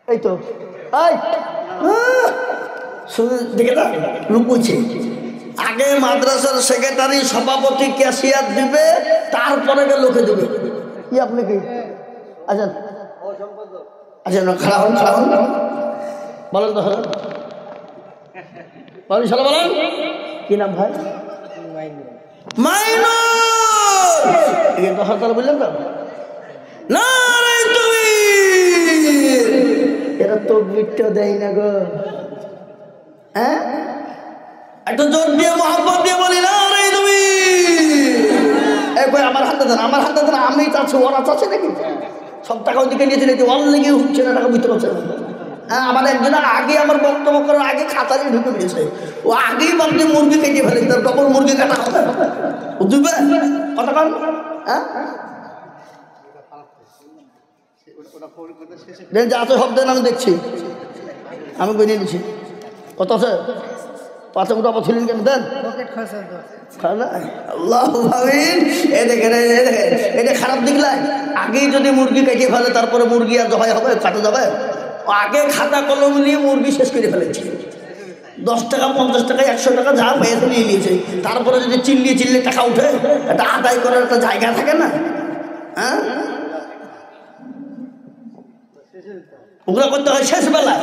এই তো দেখে না লুকুছে। আগে মাদ্রাসার সেক্রেটারি সভাপতি ক্যাশিয়ার দিবে, তারপরে লোকে দেবে। কি আপনি কি আচ্ছা আচ্ছা খাড়া হন খাড়া হন বলেন তো বলেন সালা বলেন কি নাম ভাই? মাইনুর 10,000 বললেন তো না তুমি এরা তো মিট্টো দেয় না গো। হ্যাঁ একটু জোর দিয়ে মহব্বত দিয়ে বলি না রে তুমি। আমার হাতে দেন, আমার হাতে দেন। আমি চাচ্ছি ওরা চাচ্ছে নাকি সব টাকা ওদিকে নিয়েছে নাকি? ওর লেগে উঠছে না টাকা ভিতরে হচ্ছে। হ্যাঁ আমার একজন আগে আমার বক্তব্য করার আগে খাতারে ঢুকে দিয়েছে। ও আগেই বাপনি মুরগি কেটে ফেলে, তার ডবল মুরগি কাটা হবে বুঝবে কথা কন। হ্যাঁ যা তো সব দেন আমি দেখছি, আমি বেরিয়ে নিচ্ছি। কত আছে? 5 টাকা ছিলেন কেন দেন? আল্লাহ এ দেখেন এটা খারাপ দিকলাই। আগেই যদি মুরগি কেটে ফেলে তারপরে মুরগি আর জবাই হবে কাটা যাবে? আগে খাতা কলম নিয়ে মুরগি শেষ করে ফেলেছে, 10 টাকা 50 টাকা 100 টাকা যা পেয়েছে নিয়ে নিয়েছে। তারপরে যদি চিল্লিয়ে চিল্লিয়ে টাকা উঠে, এটা আদায় করার একটা জায়গা থাকে না? হ্যাঁ, ওগুলো করতে হয় শেষ বেলায়।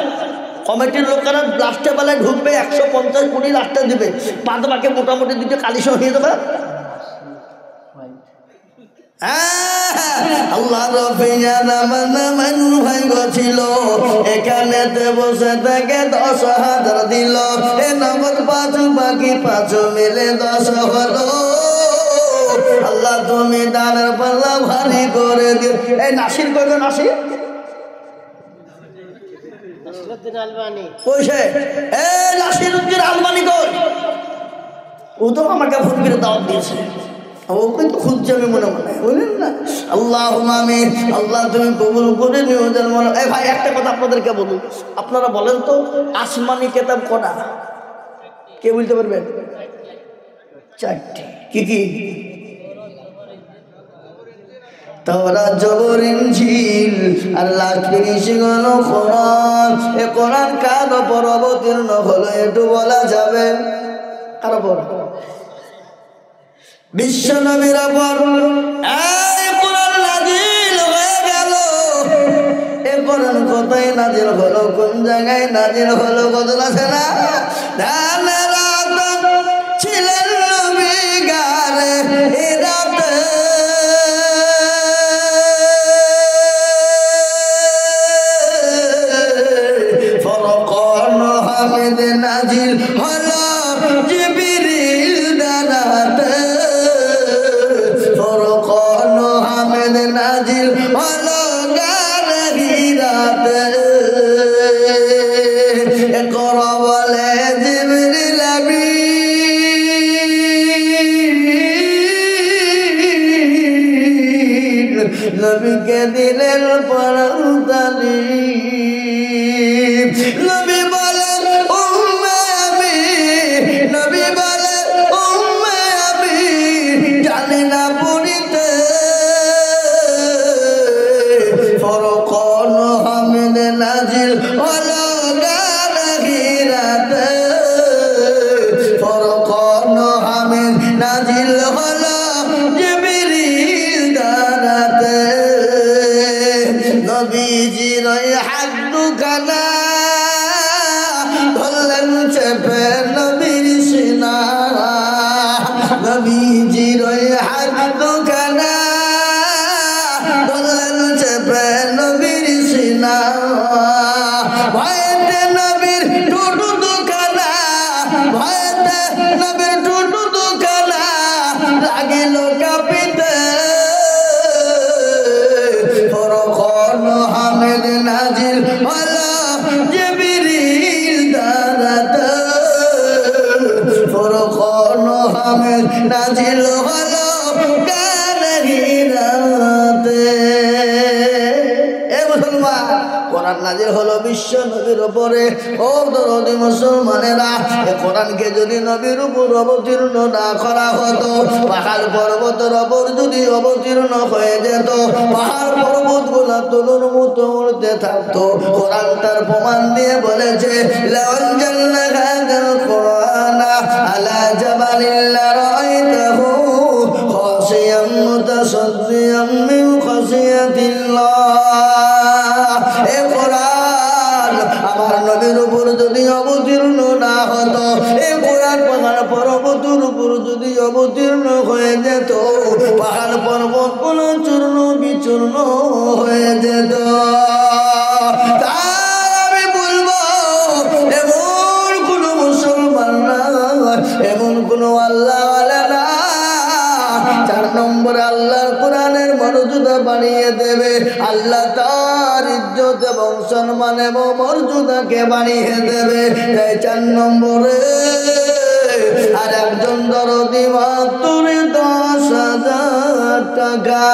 কমিটির লোকেরা লাস্টের বেলায় ঢুকবে, 150 কোটি লাস্টে দিবে, বাদ বাকি মোটামুটি দিতে কালিশন হয়ে যাবে। আল্লাহ ভাই ছিল এখানেতে বসে থেকে 10,000 দিল, এ নগদ 5 বাকি 5 মিলে 10 হলো। আল্লাহ তুমি দানের পাল্লা ভারী করে দিও। এই নাসির কইবে, নাসির কইছে, এ নাসির উদ্দিন আলমানি কই? ও তো আমাকে ফোন করে দাওয়াত দিয়েছে, ও কিন্তু খুঁজছে আমি মনে মনে, বুঝলেন না? আল্লাহ আমিন। আল্লাহ তুমি কবুল করে নিও। এই ভাই একটা কথা আপনাদেরকে বলুন, আপনারা বলেন তো আসমানি কিতাব কটা? কে বলতে পারবেন? 4টি। কি কি? তাওরাত, জবর, ইনজিল আর লাস্ট হলো কোরআন। এই কোরআন কার উপর অবতীর্ণ হলো একটু বলা যাবে? কার উপর? বিশ্ব নবীর উপর এই কোরআন নাজিল হয়ে গেল। এই কোরআন কোথায় নাজিল হলো, কোন জায়গায় নাজিল হলো? কথা আছে না? ছিলেন নবী গারে হিরাতে, ফরকান হামিদ নাজিল হলো জিবরিল দ্বারাতে, ফরকান হামিদ নাজিল হলো গারে হিরাতে। ইকরা বলে জিবরিল আমিন, নবীকে দিলেন পরাণ তালিম। নবী বলেন উম্মে আমি, নবী বলেন উম্মে আমি জানি না পড়িতে, ফরকান হামিদ নাজিল হলো গারে হিরাতে, ফরকান হামিদ নাজিল হলো জিবরিল দ্বারাতে। নবীজির হাত দুখানা ধরলেন চেপে নবীর সিনা, নবীজির হাত দুখানা ধরলেন চেপে নবীর সিনা। ভয়েতে নবীর টুটু দুখানা, ভয়েতে নবীর টুটু দুখানা লাগিল কাঁপিতে, ফরকান হামিদ নাজিল হলো জিবরিল দ্বারাতে, ফরকান হামিদ নাজিল হলো গারে হিরাতে। এ মুসলমান, কোরআন নাজিল হলো বিশ্ব নবীর উপরে। ও দরদি মুসলমানেরা, এই কোরআনকে যদি নবীর উপর অবতীর্ণ না করা হতো, পাহাড় পর্বতের উপর যদি অবতীর্ণ হয়ে যেত, পাহাড় পর্বত গুলা তুলোর মতো উড়তে থাকতো। কোরআন তার প্রমাণ দিয়ে বলেছে, লাউ আনজালনা হাযাল কুরআনা আলা জাবালিন লারাআইতাহু খাশিয়াম মুতাসাদ্দিয়াম মিন খাশিয়াতিল্লাহ। এ কোরআন আমার নবীর উপর যদি অবতীর্ণ না হতো, এই কোরআন পাহাড় পর্বতের উপর যদি অবতীর্ণ হয়ে যেত, পাহাড় পর্বত কোন চূর্ণ বিচূর্ণ হয়ে যেত। তাই আমি বলবো, এমন কোন মুসলমান না, এমন কোন আল্লাহ না, 4 নম্বরে আল্লাহর কোরআনের মর্যাদা বাড়িয়ে দেবে। আল্লাহ তার ইজ্জত এবং সম্মান এবং মর্যাদাকে বাড়িয়ে দেবে। তাই 4 নম্বরে আর একজন দরদি মাত্র 10,000 টাকা।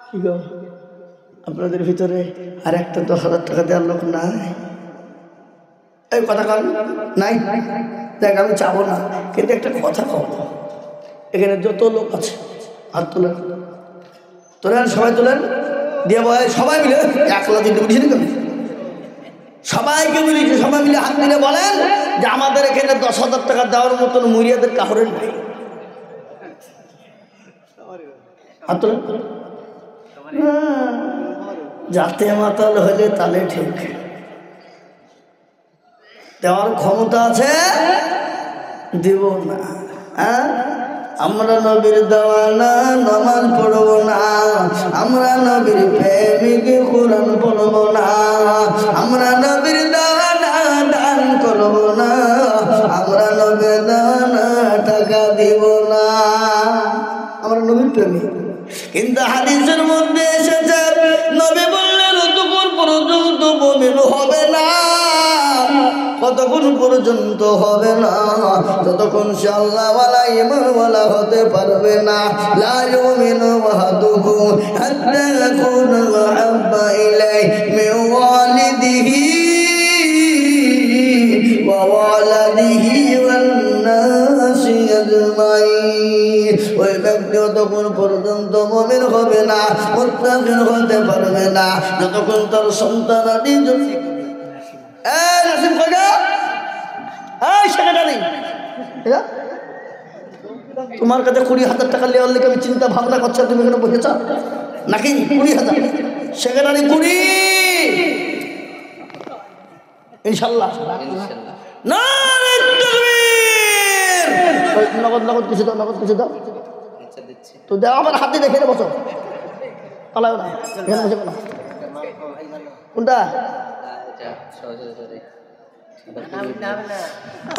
কি গো, আপনাদের ভিতরে আর একটা 10,000 টাকা দেওয়ার লোক নাই? এই কথা কান নাই? দেখ, আমি চাবো না, কিন্তু একটা কথা কব, এখানে যত লোক আছে হাত তোলেন, তোলেন, সবাই তোলেন, দিয়ে বলে সবাই মিলে, একলা দিতে বুঝি না কেন, সবাইকে বলেছি, সবাই মিলে হাত মিলে বলেন যে আমাদের এখানে 10,000 টাকা দেওয়ার মতন মুরিয়াদের কাহরের নাই। হাত তোলেন। যাতে মাতাল হলে তাহলে ঠিক, দেওয়ার ক্ষমতা আছে, দেব না। হ্যাঁ, আমরা নবীর দেওয়ানা, নামাজ পড়ব না, আমরা নবীর প্রেমিক, কোরআন পড়ব না, আমরা নবীর দেওয়ানা, দান করব না, আমরা নবীর দেওয়ানা, টাকা দিব না, আমরা নবীর প্রেমিক। কিন্তু হাদিসের মধ্যে এসেছে নবী বললেন ততক্ষণ পর্যন্ত মুমিন হবে না, কতক্ষণ পর্যন্ত হবে না, ততক্ষণ সে আল্লাহওয়ালা ঈমানওয়ালা হতে পারবে না। লা ইউমিনু আহাদুকুম হাত্তা ইয়াকুনা আহাব্বা ইলাইহি মিন ওয়ালিদিহি ওয়া ওয়ালাদিহি ওয়ান নাসি আজমাইন। ওই ব্যক্তি ততক্ষণ পর্যন্ত মুমিন হবে না, মুত্তাকি হতে পারবে না, যতক্ষণ তার সন্তানাদি তোমার কাছে 20,000 টাকা নেওয়ার লেগে আমি চিন্তা ভাবনা করছি, তুমি এখানে বসেছ নাকি? 20,000 সেক্রেটারি 20 ইনশাল্লাহ। নগদ নগদ কিছু দাও, নগদ কিছু দাও তো দাও, আমার হাতে দেখে বসো, পালাও না, এখানে বসে পালাও। কোনটা?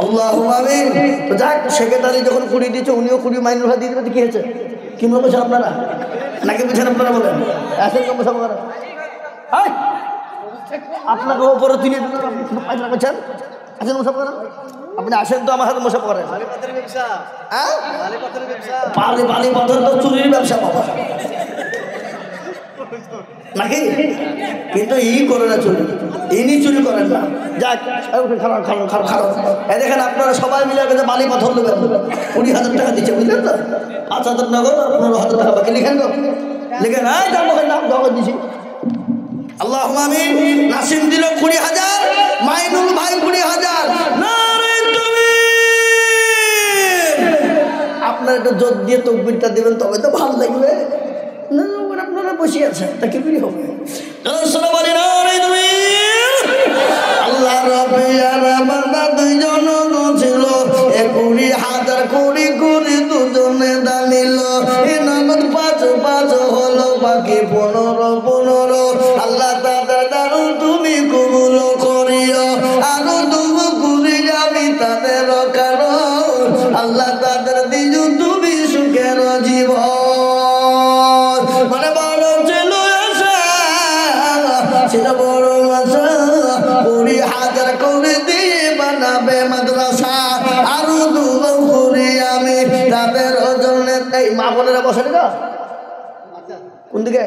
আল্লাহুম্মা আমিন। তো যাক, সেক্রেটারি যখন 20 দিয়েছে, উনিও 20 মাইনুল ভাই দিয়ে দেবে, কি হয়েছে? কি মনে বলছেন আপনারা নাকি বুঝছেন আপনারা? বলেন আসেন কম বসা করেন, আপনাকে ওপরে তুলে পায়খানা করছেন, আসেন বসা করেন, আপনি আসেন তো আমার হাতে বসা করেন। বালি বালি পাথর তো চুরির ব্যবসা বাবা নাকি? কিন্তু ই করে না চুরি, ইনি চুরি করেন না। যাক, খারাপ খারাপ খারাপ খারাপ। এই দেখেন আপনারা সবাই মিলে বালি পাথর দেবেন, 20,000 টাকা দিচ্ছে, বুঝলেন তো? 5,000 নগদ আর 15,000 টাকা বাকি। লিখেন গো, লিখেন। নাম নগদ দিছি। আল্লাহুম্মা আমিন। নাসিম দিল 20,000, মাইনুল ভাই 20,000। আপনার একটু জোর দিয়ে তকবীরটা দেবেন, তবে তো ভালো লাগবে। আপনারা বসে আছেন, তা কি করে হবে? আল্লাহ রাব্বিয়ার বান্দা দুইজন ছিল, 20,000 করে দুজনে দানিল, নগদ 5 হলো, বাকি 15। আল্লাহ তাদের দারুন তুমি কবুল করিও, আরো দুঃখ করি আমি তাদের কারণ, আল্লাহ তাদের দিন তুমি সুখের জীবন। মানে বড় ছিল বড় আশা, 20,000 করে দিয়ে বানাবে মাদ্রাসা, আরো দুঃখ করি আমি তাদের জন্য। এই মা বোনেরা বসে না, কোন দিকে?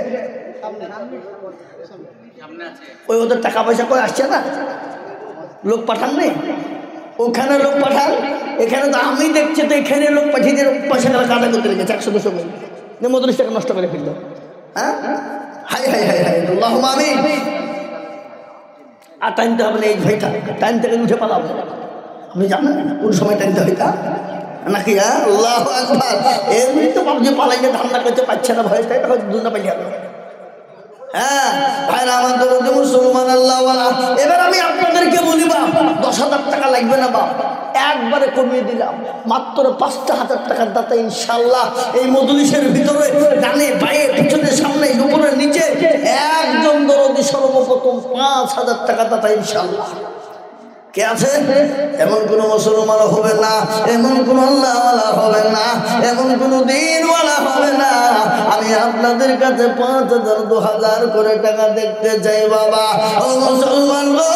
ওই ওদের টাকা পয়সা করে আসছে না, লোক পাঠান নেই, ওখানে লোক পাঠান, এখানে তো আমি দেখছি তো এখানে লোক পাঠিয়ে দিয়ে পয়সা কাটা করতে লেগেছে 100-200 করে, 35 টাকা নষ্ট করে ফেলল। হ্যাঁ, হাই হাই হাই হাই, আল্লাহুম্মা আমিন। আর টাইমতে হবে না এই ভাইটা, টাইম থেকে উঠে পালাবো। আপনি জানেন কোন সময় টাইমতে হইতা নাকি? হ্যাঁ, আল্লাহু আকবার। এমনি তো ভাবছি পালাইলে ধান্দা করতে পারছে না, ভয়টাই তখন দুনা পাইলে হবে। হ্যাঁ ভাইরা আমার দরদ মুসলমান আল্লাহওয়ালা, এবার আমি আপনাদেরকে বলিবা 10,000 টাকা লাগবে না বাপ, একবারে কমিয়ে দিলাম, মাত্র 5,000 টাকার দাতা ইনশাল্লাহ এই মজলিসের ভিতরে ডানে বাঁয়ে পিছনে সামনে উপরে নিচে একজন দরদি সর্বপ্রথম 5,000 টাকা দাতা ইনশাল্লাহ। কে আছে? এমন কোন মুসলমান হবে না, এমন কোন আল্লাহওয়ালা হবে না, এমন কোন দিনওয়ালা হবে না। আমি আপনাদের কাছে 5,000 2,000 করে টাকা দেখতে চাই বাবা। ও মুসলমান গো,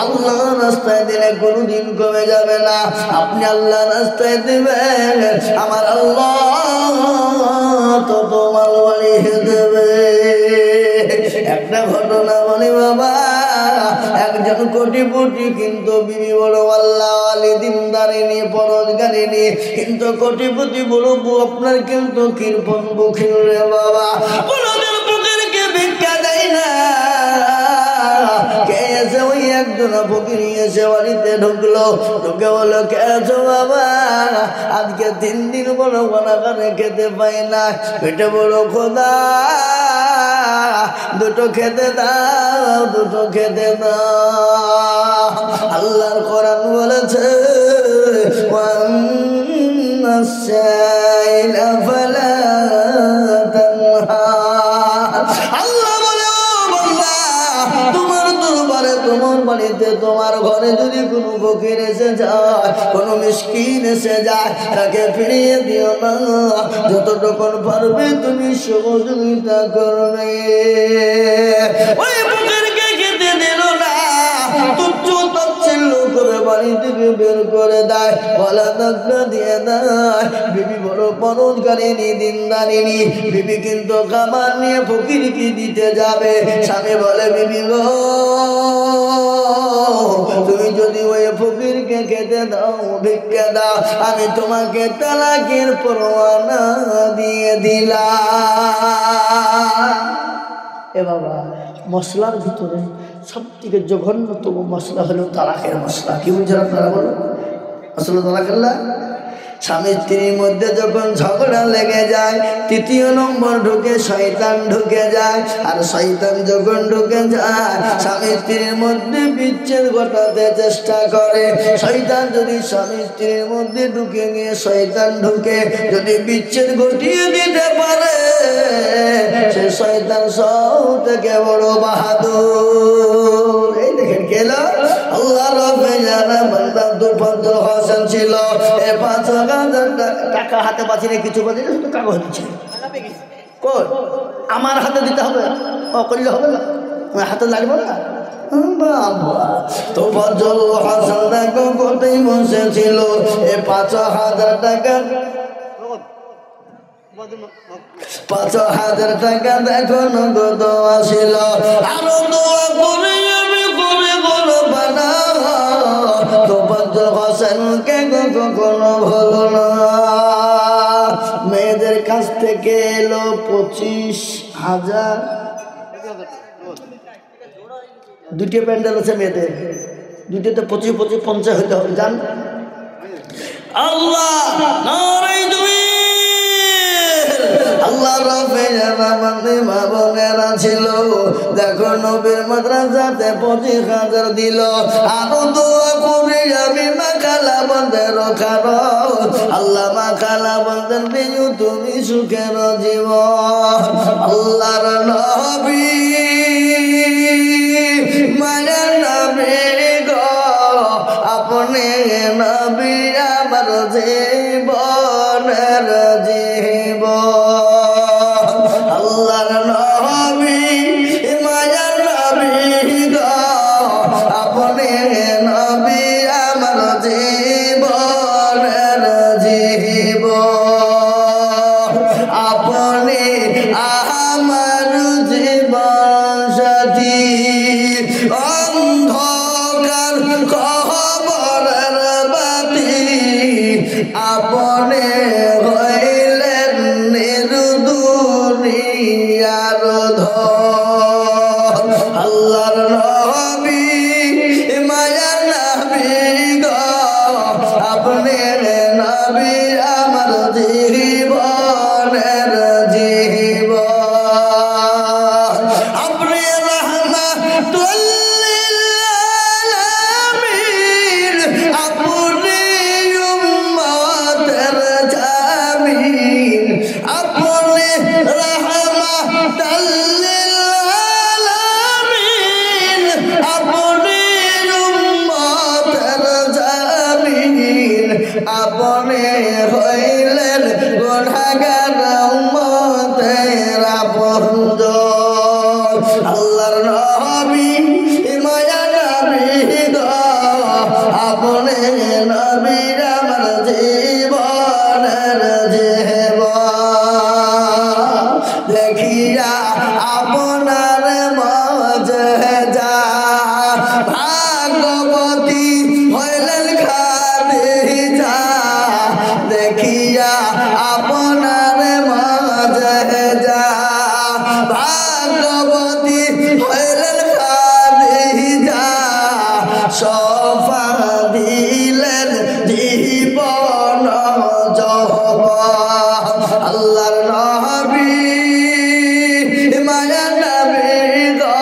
আল্লাহ রাস্তায় দিলে কোনদিন কমে যাবে না। আপনি আল্লাহ রাস্তায় দিবেন, আমার আল্লাহ তো তোমার বাড়ি দেবে। একটা ঘটনা বলি বাবা, একজন কোটিপতি কিন্তু বিবি বড় আল্লাহ আলী দিনদারিনী পরজগারিনী, কিন্তু কোটিপতি বড় বউ আপনার কিন্তু কৃপণ বুখিল রে বাবা, কোনদিন ফকিরকে ভিক্ষা দেয় না। কে এসে ওই একজন ফকির এসে বাড়িতে ঢুকলো, ঢুকে বললো কে আছো বাবা, আজকে 3 দিন বড় বানাকারে খেতে পাই না, পেটে বড় খোদা, দুটো খেতে দাও, দুটো খেতে দাও। আল্লাহর কোরআন বলেছে আল্লাহ বলে ও বান্দা, তোমার দরবারে তোমার বাড়িতে তোমার ঘরে যদি কোনো ফকির এসে যায়, কোনো মিসকিন এসে যায়, তাকে ফিরিয়ে দিও না, যতটুকু পারবে তুমি সহযোগিতা করবে। ওই ফকিরকে খেতে দিল না, তুচ্ছ তাচ্ছিল্য করে বাড়ি থেকে বের করে দেয়, গলা ধাক্কা দিয়ে দেয়। বিবি বড় পরজগারিনী দিনদারিনী, বিবি কিন্তু খাবার নিয়ে ফকিরকে দিতে যাবে, স্বামী বলে বিবি গো, তুমি যদি ওই ফকিরকে খেতে দাও, ভিক্ষা দাও, আমি তোমাকে তালাকের পরোয়ানা দিয়ে দিলাম। এ বাবা, মশলার ভিতরে সব থেকে জঘন্যতম মশলা হলো তালাকের মশলা। কি বুঝছেন আপনারা বলুন? আসলে তালাকেল্লা স্বামী স্ত্রীর মধ্যে যখন ঝগড়া লেগে যায়, 3য় নম্বর ঢুকে শয়তান ঢুকে যায়, আর শয়তান যখন ঢুকে যায় স্বামী স্ত্রীর মধ্যে বিচ্ছেদ ঘটাতে চেষ্টা করে। শয়তান যদি স্বামী স্ত্রীর মধ্যে ঢুকে গিয়ে শয়তান ঢুকে যদি বিচ্ছেদ ঘটিয়ে দিতে পারে, সে শয়তান সব থেকে বড় বাহাদুর। এই দেখেন কেন আল্লাহ রবে জানা বান্দা দুর্ভাগ্য হাসান ছিল, 5,000 টাকা হাতে পাচ্ছি না, কিছু পাচ্ছি না, শুধু কাগজ দিচ্ছে। আমার হাতে দিতে হবে, করলে হবে না, হাতে লাগবে না। তো ফজল হাসান দেখো কোথায় বসেছিল, 5,000 টাকা, 5,000 টাকা দেখো নগদ আসিল, আরো দোয়া করে আমি করে বলো বানা, তো ফজল হাসানকে কখনো ভুলো না। মেয়েদের কাছ থেকে এলো 25,000, 2টি প্যান্ডেল আছে মেয়েদের, 2টিতে 25 50 হইতে হবে, জান আল্লাহ নারাই তুমি আল্লাহ রবে জানামানে মা বোনেরা ছিল, দেখো নবীর মাদ্রাসাতে 25,000 দিল, আরো দোয়া করে আমি মাকালা বন্ধের কারণ, আল্লাহ মাকালা বন্ধের দিও তুমি সুখের জীবন। আল্লাহর নবী মায়ের নবী গো, আপনি নবী আমার জীবনের জীবন। আল্লাহর নবী মায়ের নবী গো, আপনি নবী আমার জীবনের জীবন, আপনি আমার জীবন সাথী, অন্ধকার কবরের বাতি আপনি হইলেন নির্দুনিয়ার ধন। আল্লাহর নবী মায়া নবী গো, আপনি নবী আমার জীবনের জীবন, আপনি রহমাতুল লিল আলামিন, আপনি উম্মতের জামিন, আপনি রহমাতুল লিল আলামিন, আপনি উম্মতের জামিন, আপনি হইলেন গুনাহগার উম্মতের আপনজন। আল্লাহর নবী মায়া নবী গো, আপনি নবী আমার জীবনের জীবন, দেখিয়া আপনার মজা আল্লাহর নবী মায়া নবী গো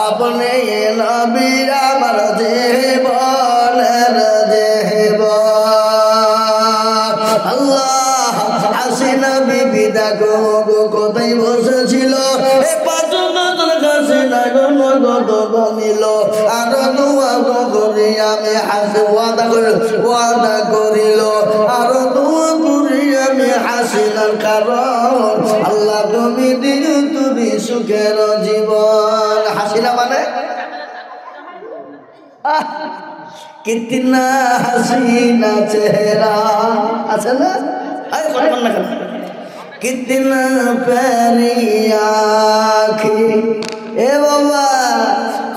আপনি নবী আমার জীবনের জীবন। আল্লাহ হাসিনা বিবি দেখো কোথায় বসেছিল এ পাঁচজন হাসিনা নিল আর দোয়া করি আমি হাসি ওয়াদা করিল আর দোয়া করি আমি হাসিনার কারণ আল্লাহ তুমি দিও তুমি সুখের জীবন। হাসিনা মানে কিতনা হাসিনা চেহারা আছে না কিতনা প্যারি আঁখি এ বাবা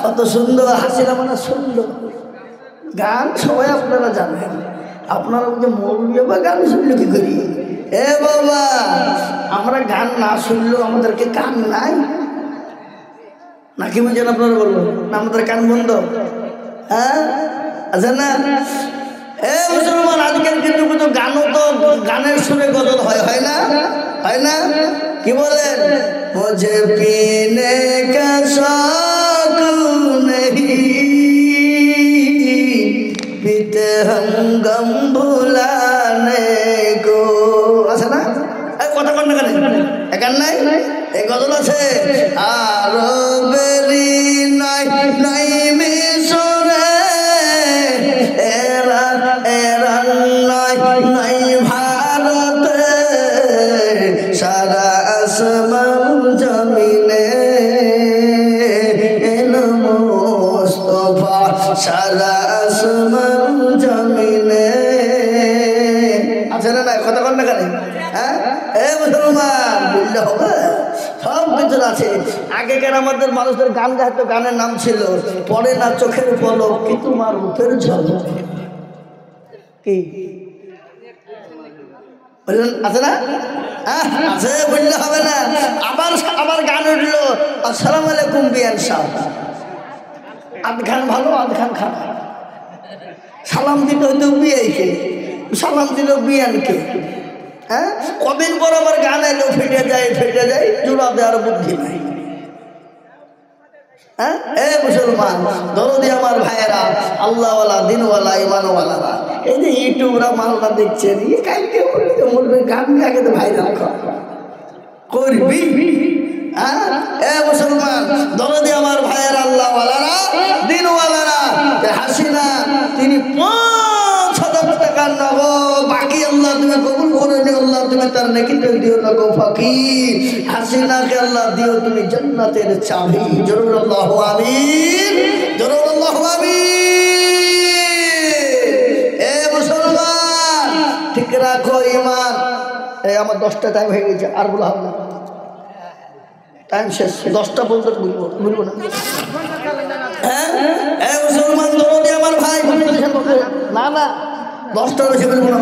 কত সুন্দর। হাসিনা মানে সুন্দর। গান সবাই আপনারা জানেন, আপনারা যে মৌলবি বা গান শুনলে কি করি? এ বাবা আমরা গান না শুনলেও আমাদেরকে কান নাই নাকি বুঝেন আপনারা বলবো না আমাদের কান বন্ধ? হ্যাঁ আছে না? এ মুসলমান আজকাল কিন্তু গানও তো গানের সুরে গজল হয় না? হয় না? কি বলেন? মুঝে পীনে কা শौक नहीं पीते हम गम भुलाने को। আছে না? এই কথা কোন গানে? এই গান নাই? এই গজল আছে। আর বেরি নাই নাই মিশরে এরা এরা নাই নাই ভারতে সারা আসমান জমিনে এলো মুস্তাফা সারা আসমান জমিনে। আছে না? নাই কথা কোন গানে? হ্যাঁ এ মুসলমান বললে হবে সব কিছু আছে। আগেকার আমাদের মানুষদের গান গাইতো, গানের নাম ছিল পড়ে না চোখের পলক কি তোমার রূপের ঝলক। কি বললেন? আছে না? আছে বললে হবে না। আবার আবার গান উঠলো আসসালামু আলাইকুম বিয়ান সাহেব। আধ খান ভালো আধ খান খারাপ। সালাম দিতে হইতো বিয়াইকে, সালাম দিল বিয়ানকে। হ্যাঁ কদিন পর আমার গান এলো ফেটে যায় জোড়া দেওয়ার বুদ্ধি নাই। হ্যাঁ এ মুসলমান দরদি আমার ভাইয়েরা আল্লাহওয়ালা দিনওয়ালা ইমানওয়ালারা এই যে ইউটিউবরা মালটা দেখছেন ইয়ে কালকে বলবে গান গাকে তো ভাইরাল করবি। হ্যাঁ এ মুসলমান দরদি আমার ভাইয়েরা আল্লাহওয়ালারা দিনওয়ালারা হাসিনা তিনি ৫,০০০ টাকার নগদ বাকি আল্লাহ তুমি কবুল করে দিও, আল্লাহ তুমি তার নেকিতে দিও না গো ফাকির। হাসিনাকে আল্লাহ দিও তুমি জান্নাতের চাবি। জরুর আল্লাহু আমিন, জরুর আল্লাহু আমিন। এ মুসলমান ঠিক রাখো ঈমান। এই আমার 10টা টাইম হয়ে গেছে, আর বলা হবে না, টাইম শেষ। 10টা পর্যন্ত বলবো না। হ্যাঁ এ মুসলমান দরদি আমার ভাই না না 10টার বেশি বলবো না।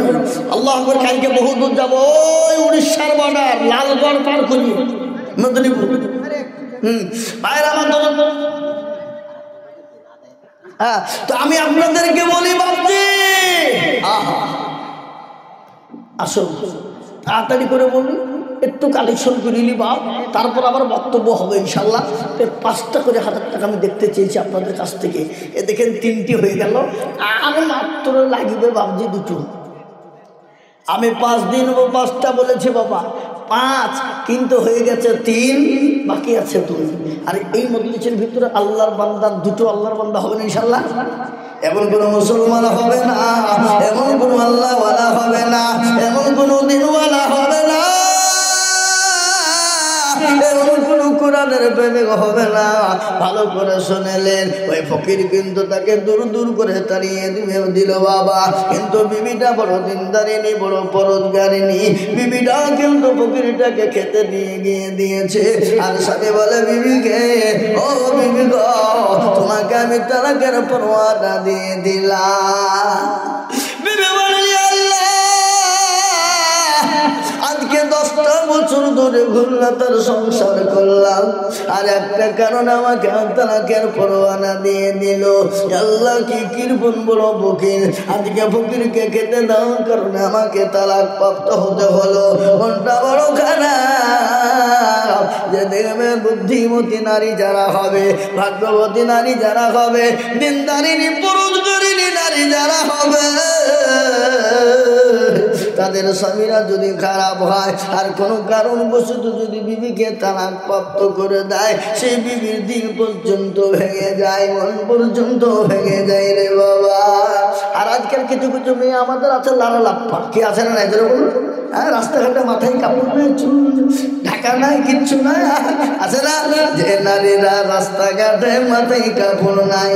আল্লাহ আকবার। কালকে বহু দূর যাবো, ওই উড়িষ্যার বর্ডার লালগড় পার করি মেদিনীপুর। ভাইয়ের আমার হ্যাঁ তো আমি আপনাদেরকে বলি বাপজি আসো তাড়াতাড়ি করে বলি, একটু কালেকশন করিলি বাপ, তারপর আবার বক্তব্য হবে ইনশাল্লাহ। 5টা করে 1000 টাকা আমি দেখতে চেয়েছি আপনাদের কাছ থেকে। এ দেখেন 3টি হয়ে গেল, আর মাত্র লাগবে বাবজি 2টো। আমি 5 দিন 5টা বলেছি বাবা, 5 কিন্তু হয়ে গেছে 3, বাকি আছে 2। আর এই মজলিসের ভিতরে আল্লাহর বান্দার 2টো আল্লাহর বান্দা হবে না ইনশাল্লাহ। এমন কোনো মুসলমান হবে না, এমন কোনো আল্লাহওয়ালা হবে না, এমন কোনো দিনওয়ালা হবে না, এমন কোনো কোরআনের প্রেমিক হবে না। ভালো করে শুনেলেন, ওই ফকির কিন্তু তাকে দূর দূর করে তাড়িয়ে দিল বাবা। কিন্তু বিবিটা বড় দিনদারিনী, বড় পরোজগারিনী। বিবিটা কিন্তু ফকিরটাকে খেতে দিয়ে দিয়েছে। আর সাথে বলে বিবিকে, ও বিবি গো তোমাকে আমি তালাকের পরোয়ানা দিয়ে দিলাম। বিবি বলে আল্লাহ আজকে আজকে 10টা বছর ধরে ঘুরলাতার সংসার করলাম, আর একটা কারণ আমাকে তালাকের পরোয়ানা দিয়ে দিল। আল্লাহ কি কিরপন বড় ফকির, আজকে ফকিরকে খেতে দেওয়ার কারণে আমাকে তালাক প্রাপ্ত হতে হলো। মনটা বড় খারাপ যে দেখবে বুদ্ধিমতী নারী যারা হবে, ভাগ্যবতী নারী যারা হবে, দিনদারিনী পুরুষকারিনী নারী যারা হবে, তাদের স্বামীরা যদি খারাপ হয় আর কোনো কারণবশত যদি বিবিকে তালাক প্রাপ্ত করে দেয়, সেই বিবির দিল পর্যন্ত ভেঙে যায়, মন পর্যন্ত ভেঙে যায় রে বাবা। আর আজকাল কিছু কিছু মেয়ে আমাদের আছে লালা লাপ্পা, কি আছে না নাই বলুন? হ্যাঁ, রাস্তাঘাটে মাথায় কাপড় নেই, চুল ঢাকা নাই, কিচ্ছু নাই, আছে না? যে নারীরা রাস্তাঘাটে মাথায় কাপড় নাই,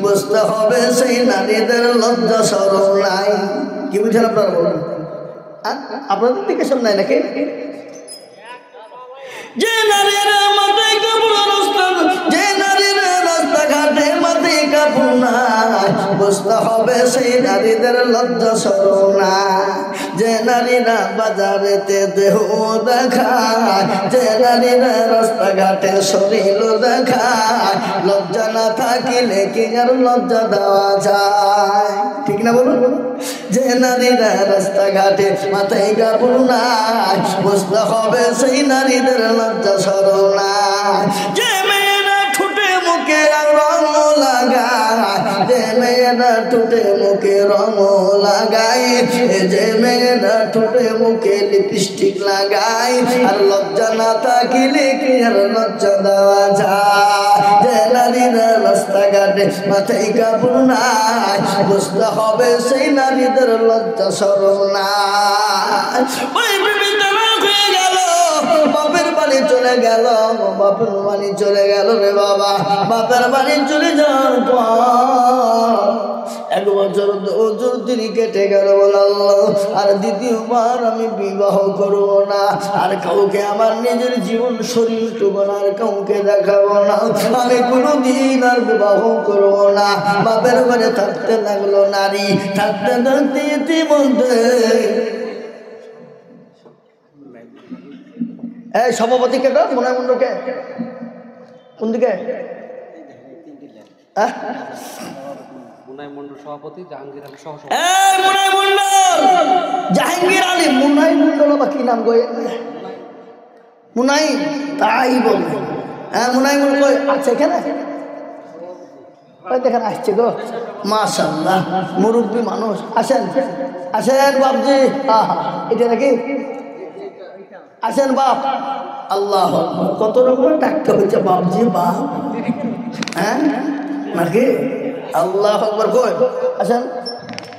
বুঝতে হবে সেই নারীদের লজ্জা শরম নাই। কি বুঝেন আপনারা বলুন? আপনাদের দিকে সব নাই নাকি? যে নারীরা মাথায় কাপড়, যে নারীরা রাস্তাঘাটে মাথায় কাপড় নাই, বুঝতে হবে সেই নারীদের লজ্জা শরম নাই। যে নারীরা বাজারেতে দেহ দেখায়, যে নারীরা রাস্তাঘাটে শরীর দেখায়, লজ্জা না থাকিলে কি আর লজ্জা দেওয়া যায়? ঠিক না বলুন? যে নারীরা রাস্তাঘাটে মাথায় কাপড় নাই, বুঝতে হবে সেই নারীদের লজ্জা শরম নাই। যে মেয়েরা ঠোঁটে মুখে রং লাগায়, যে মেয়েরা ঠোঁটে মুখে রং লাগায়, যে মেয়েরা ঠোঁটে মুখে লিপস্টিক লাগায়, আর লজ্জা না থাকিলে কি আর লজ্জা দেওয়া যায়? যে নারীরা রাস্তাঘাটে মাথায় কাপড় নাই, বুঝতে হবে সেই নারীদের লজ্জা শরম নাই। ওই বিবি তালাক হয়ে গেল, বাপের বাড়ি চলে গেল, বাপের বাড়ি চলে গেল রে বাবা। বাপের বাড়ি চলে যাওয়ার পর 1 বছর 2 বছর 3 কেটে গেল। বলে আল্লাহ, আর দ্বিতীয়বার আমি বিবাহ করব না, আর কাউকে আমার নিজের জীবন শরীরটুকু আর কাউকে দেখাবো না, আমি কোনোদিন আর বিবাহ করব না। বাপের ঘরে থাকতে লাগলো নারী, থাকতে থাকতে ইতিমধ্যে এই সভাপতিকে তো মনে মন্ডলকে কোন দিকে? সভাপতি জাহাঙ্গীর আলী সহ জাহাঙ্গীর আলী মুনাই মন্ডল বা কি নাম গো? মুনাই, তাই বল। হ্যাঁ, মুনাই মন্ডল আছে এখানে, দেখেন আসছে গো, মাশাআল্লাহ, মুরব্বী মানুষ। আসেন আসেন বাপজি, এটা নাকি? আসেন বাপ। আল্লাহ, কত রকমের ডাকতে হয়েছে বাপজি, বাপ। হ্যাঁ নাকি? আল্লাহ আকবার। কই আসেন,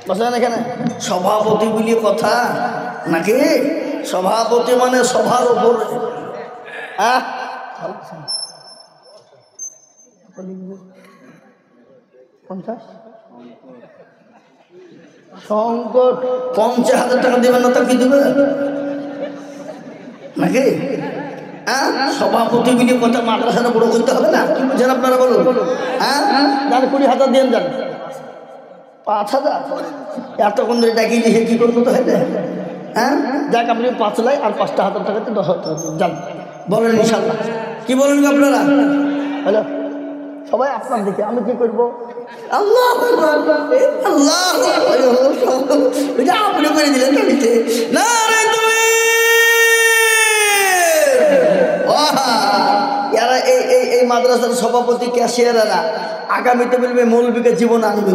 বসেন এখানে। সভাপতি বলি কথা নাকি? সভাপতি মানে সভার উপরে। হ্যাঁ, সংকট 50,000 টাকা দেবেন না, তা কি দেবে নাকি? হ্যাঁ, সভাপতি মিলে কথা মাদ্রাসাটা বড় করতে হবে না? কি বুঝেন আপনারা বলুন? হ্যাঁ, যান 20,000 দিয়ে যান। 5,000 এতক্ষণ ধরে ডাকিয়ে দিয়ে কি করবো তো? হেঁটে হ্যাঁ, যাক আপনি 5 লাই আর 5,000 টাকাতে 10,000 যান। বলেন ইনশাল্লাহ। কি বলেন আপনারা? হ্যালো, সবাই আপনার দিকে, আমি কি করবো? আল্লাহ আল্লাহ, আপনি করে দিলেন না রে তুমি। এরা এই মাদ্রাসার সভাপতি ক্যাশিয়ারেরা আগামীতে বলবে মৌলবীকে জীবন আনবে,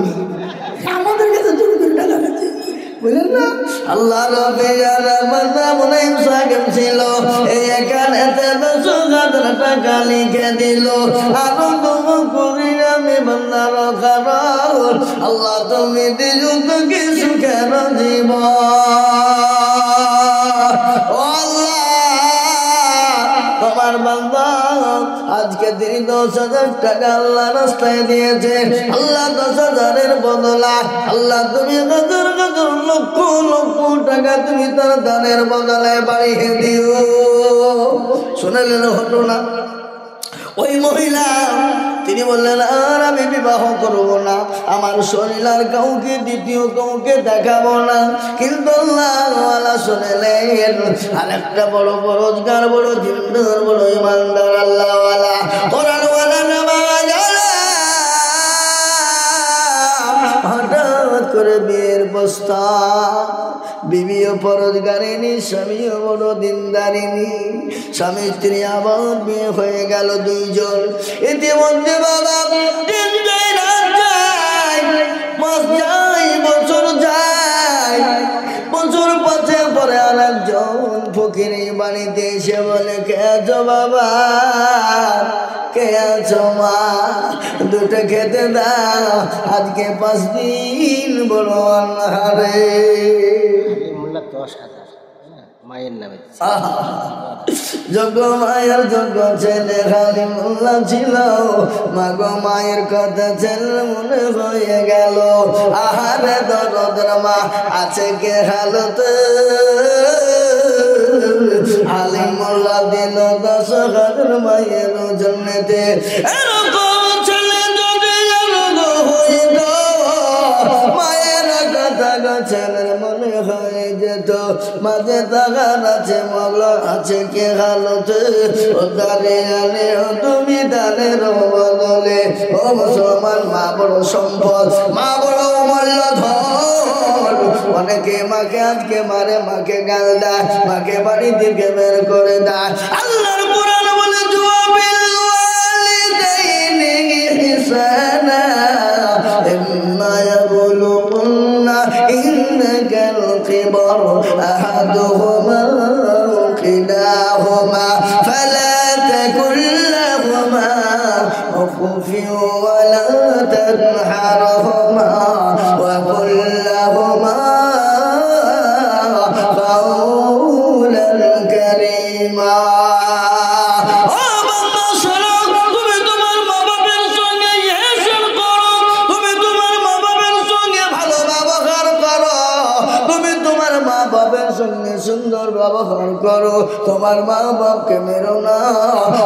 আমাদের কাছে জোর করে টাকা আছে, বুঝলেন না? আল্লাহ রবে মুনাইম সাহেব ছিল, এখানেতে 10,000 টাকা লিখে দিল। আনন্দ করি আমি বান্দার কারণ, আল্লাহ তুমি দিল তো কিছু কেন জীবন। তোমার বান্দা আজকে তিনি 10,000 টাকা আল্লাহ রাস্তায় দিয়েছে। আল্লাহ 10,000-এর বদলা আল্লাহ তুমি হাজার হাজার লক্ষ লক্ষ টাকা তুমি তার দানের বদলায় বাড়িয়ে দিও। শুনলেন ঘটনা? ওই মহিলা তিনি বললেন আর আমি বিবাহ করব না, আমার শরীর আর কাউকে দ্বিতীয় কাউকে দেখাবো না। কিন্তু আল্লাহওয়ালা শুনলেন আর একটা বড় রোজগার, বড় দিনদার, বড় ইমানদার আল্লাহওয়ালা কোরআনওয়ালা নামাজ হঠাৎ করে বিয়ের প্রস্তাব। বিবিও পরোজগারিনী, স্বামীও বড় দিনদারিনী। স্বামী স্ত্রী আবার বিয়ে হয়ে গেল দুইজন। ইতিমধ্যে বাবা দিন যায়, রাত যায়, মাস যায়, বছর যায়। বছর পাঁচে পরে আর একজন ফকির বাড়িতে এসে বলে, কে আছো বাবা, কে আছো মা, দুটো খেতে দাও, আজকে 5 দিন বড় অনাহারে। মোল্লা 10,000 মায়ের নামে। যোগ্য মায়ের যোগ্য ছেলে খালি মোল্লা ছিল, মাগো মায়ের কথা ছেলে মনে হয়ে গেল। আহারে দরদের মা আছে কে হালতে, আলিম মোল্লা দিল 10,000 মায়ের জন্যতে। এরকম ছেলে যদি হইত, মায়ের কথা ছেলের মনে হয়ে যেত। মাঝে তাগার আছে, মগল আছে কে হালতে, ও দাঁড়িয়ে ও তুমি দানের বদলে। ও মুসলমান, মা বড় সম্পদ, মা বড় মূল্যধন। অনেকে মাকে আজকে মারে, মাকে গাল দেয়, মাকে বাড়ি থেকে বের করে দেয়। আল্লাহর কোরআন বলে জুয়াবিল ওয়ালিদাইনি ইহসানা ইম্মা ইয়াবলুগুন্না ইনদাকাল কিবার আহাদুহুমা আও কিলাহুমা ফালা তাকুল লাহুমা উফফিন ওয়ালা তানহারহুমা ওয়া কুল লাহুমা কাওলান কারীমা। সুন্দর ব্যবহার করো, তোমার মা বাপকে মেরো না,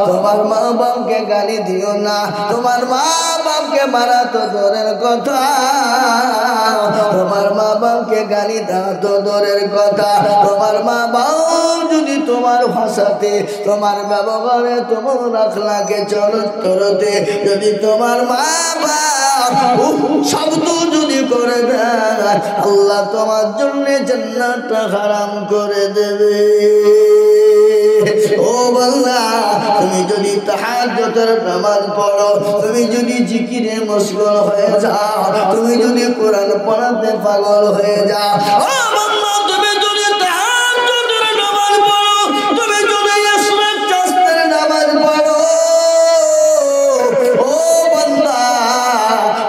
তোমার মা বাপকে গালি দিও না, তোমার মা বাপকে মারা তো দূরের কথা, তোমার মা বাপকে গালি দাও তো দূরের কথা। তোমার মা বাপ যদি তোমার ভাষাতে, তোমার ব্যবহারে, তোমার আখলাকে চরিত্রতে যদি তোমার মা বাপ শব্দ যদি করে দেয়, আল্লাহ তোমার জন্য জান্নাতটা হারাম করে দেবে। ও বান্দা, তুমি যদি তাহাজ্জুদের নামাজ পড়ো, তুমি যদি জিকিরে মশগুল হয়ে যাও, তুমি যদি কোরআন পড়াতে পাগল হয়ে যাও, ও বান্দা, তুমি যদি তাহাজ্জুদের নামাজ পড়ো, তুমি যদি ইসরাত চাষের নামাজ পড়ো, ও বান্দা,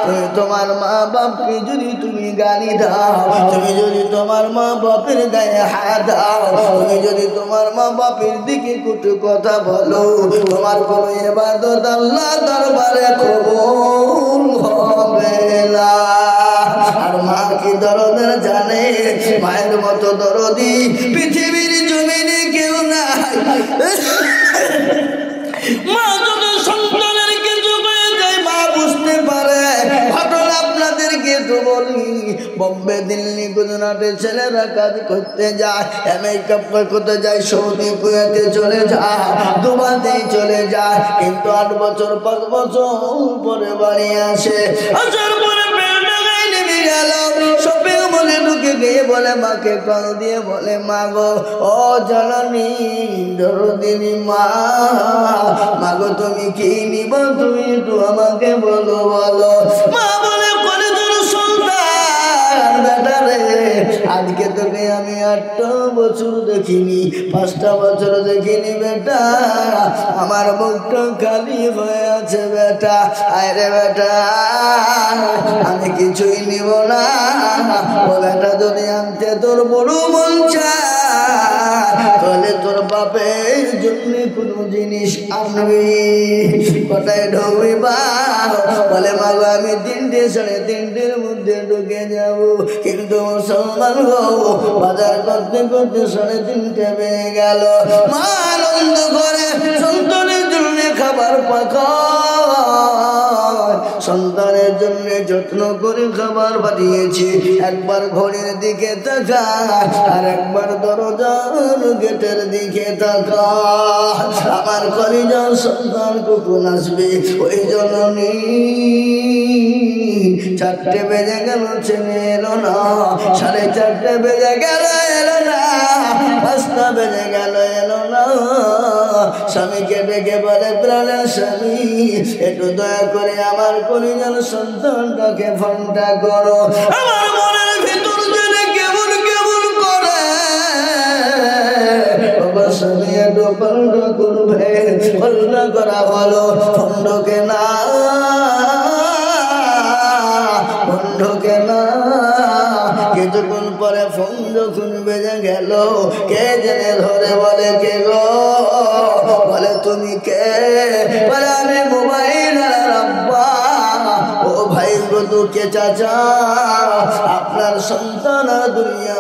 তুমি তোমার মা বাপকে যদি তুমি গালি দাও, তুমি যদি তোমার মা বাপের গায়ে হাত দাও, তুমি যদি তোমার মা বাপের দিকে কটু কথা বলো, তোমার কোন ইবাদত আল্লাহ দরবারে কবুল হবে না। আর মা কি দরদের জানে, মায়ের মতো দরদি পৃথিবীর জমিনে কেউ নাই। মা যদি সন্তানের কিছু হয়ে যায়, মা বুঝতে পারে। ঘটনা আপনাদেরকে তো বলি, বম্বে, দিল্লি, গুজরাটের ছেলেরা কাজ করতে যায়, আমেরিকা করতে যায়, সৌদি কুয়েতে চলে যায়, দুবাইতে চলে যায়, কিন্তু 8 বছর 5 বছর পরে বাড়ি আসে। আসার পরে নেমে গেল, শপিং মলে ঢুকে গিয়ে বলে মাকে কল দিয়ে বলে, মা গো, ও জননী দরদিনী মা, মাগো তুমি কি নিব, তুমি একটু আমাকে বলো বলো। মা বলে, বলে তোর সন্তান বেটা রে, আজকে তোকে আমি 8টা বছর দেখিনি, 5টা বছর দেখিনি বেটা, আমার মুখটা খালি হয়ে আছে বেটা। আরে বেটা, আমি কিছুই নিব না। ও বেটা, যদি আনতে তোর বড় মন চায়, তাহলে তোর বাপের জন্য কোনো জিনিস আনবি। কোথায় ঢুকবি বা? বলে, মা গো, আমি 3টে 3:30-র মধ্যে ঢুকে যাব। কিন্তু মুসলমান গো, বাজার করতে করতে 3:30 বেজে গেল। মা আনন্দ করে সন্তানের জন্য খাবার পাকা যত্ন করে খাবার পাঠিয়েছি, একবার ঘড়ির দিকে তাকা আর একবার দরজার গেটের দিকে তাকা। আমার কলিজার সন্তান কখন আসবে? ওই জননী 4টে বেজে গেল, ছেলে এলো না, 4:30 বেজে গেল, এলো না, 5টা বেজে গেল, এলো না। স্বামীকে ডেকে বলে, প্রাণের স্বামী, একটু দয়া করে আমার কলিজার সন্তানটাকে ফোনটা করো। আমার মনের ভিতর জেনে কেমন কেমন করে, বাবা স্বামী একটু ফোনটা করবে। ফোনটা করা হলো, ফোন ঢোকে না, ফোন ঢোকে না। কিছুক্ষণ পরে ফোন যখন বেজে গেল, কে জেনে ধরে বলে, কে গো? বলে, তুমি কে? বলে, আমি মোবাইল আব্বা। ও ভাই গো, কে চাচা? আপনার সন্তান দুনিয়া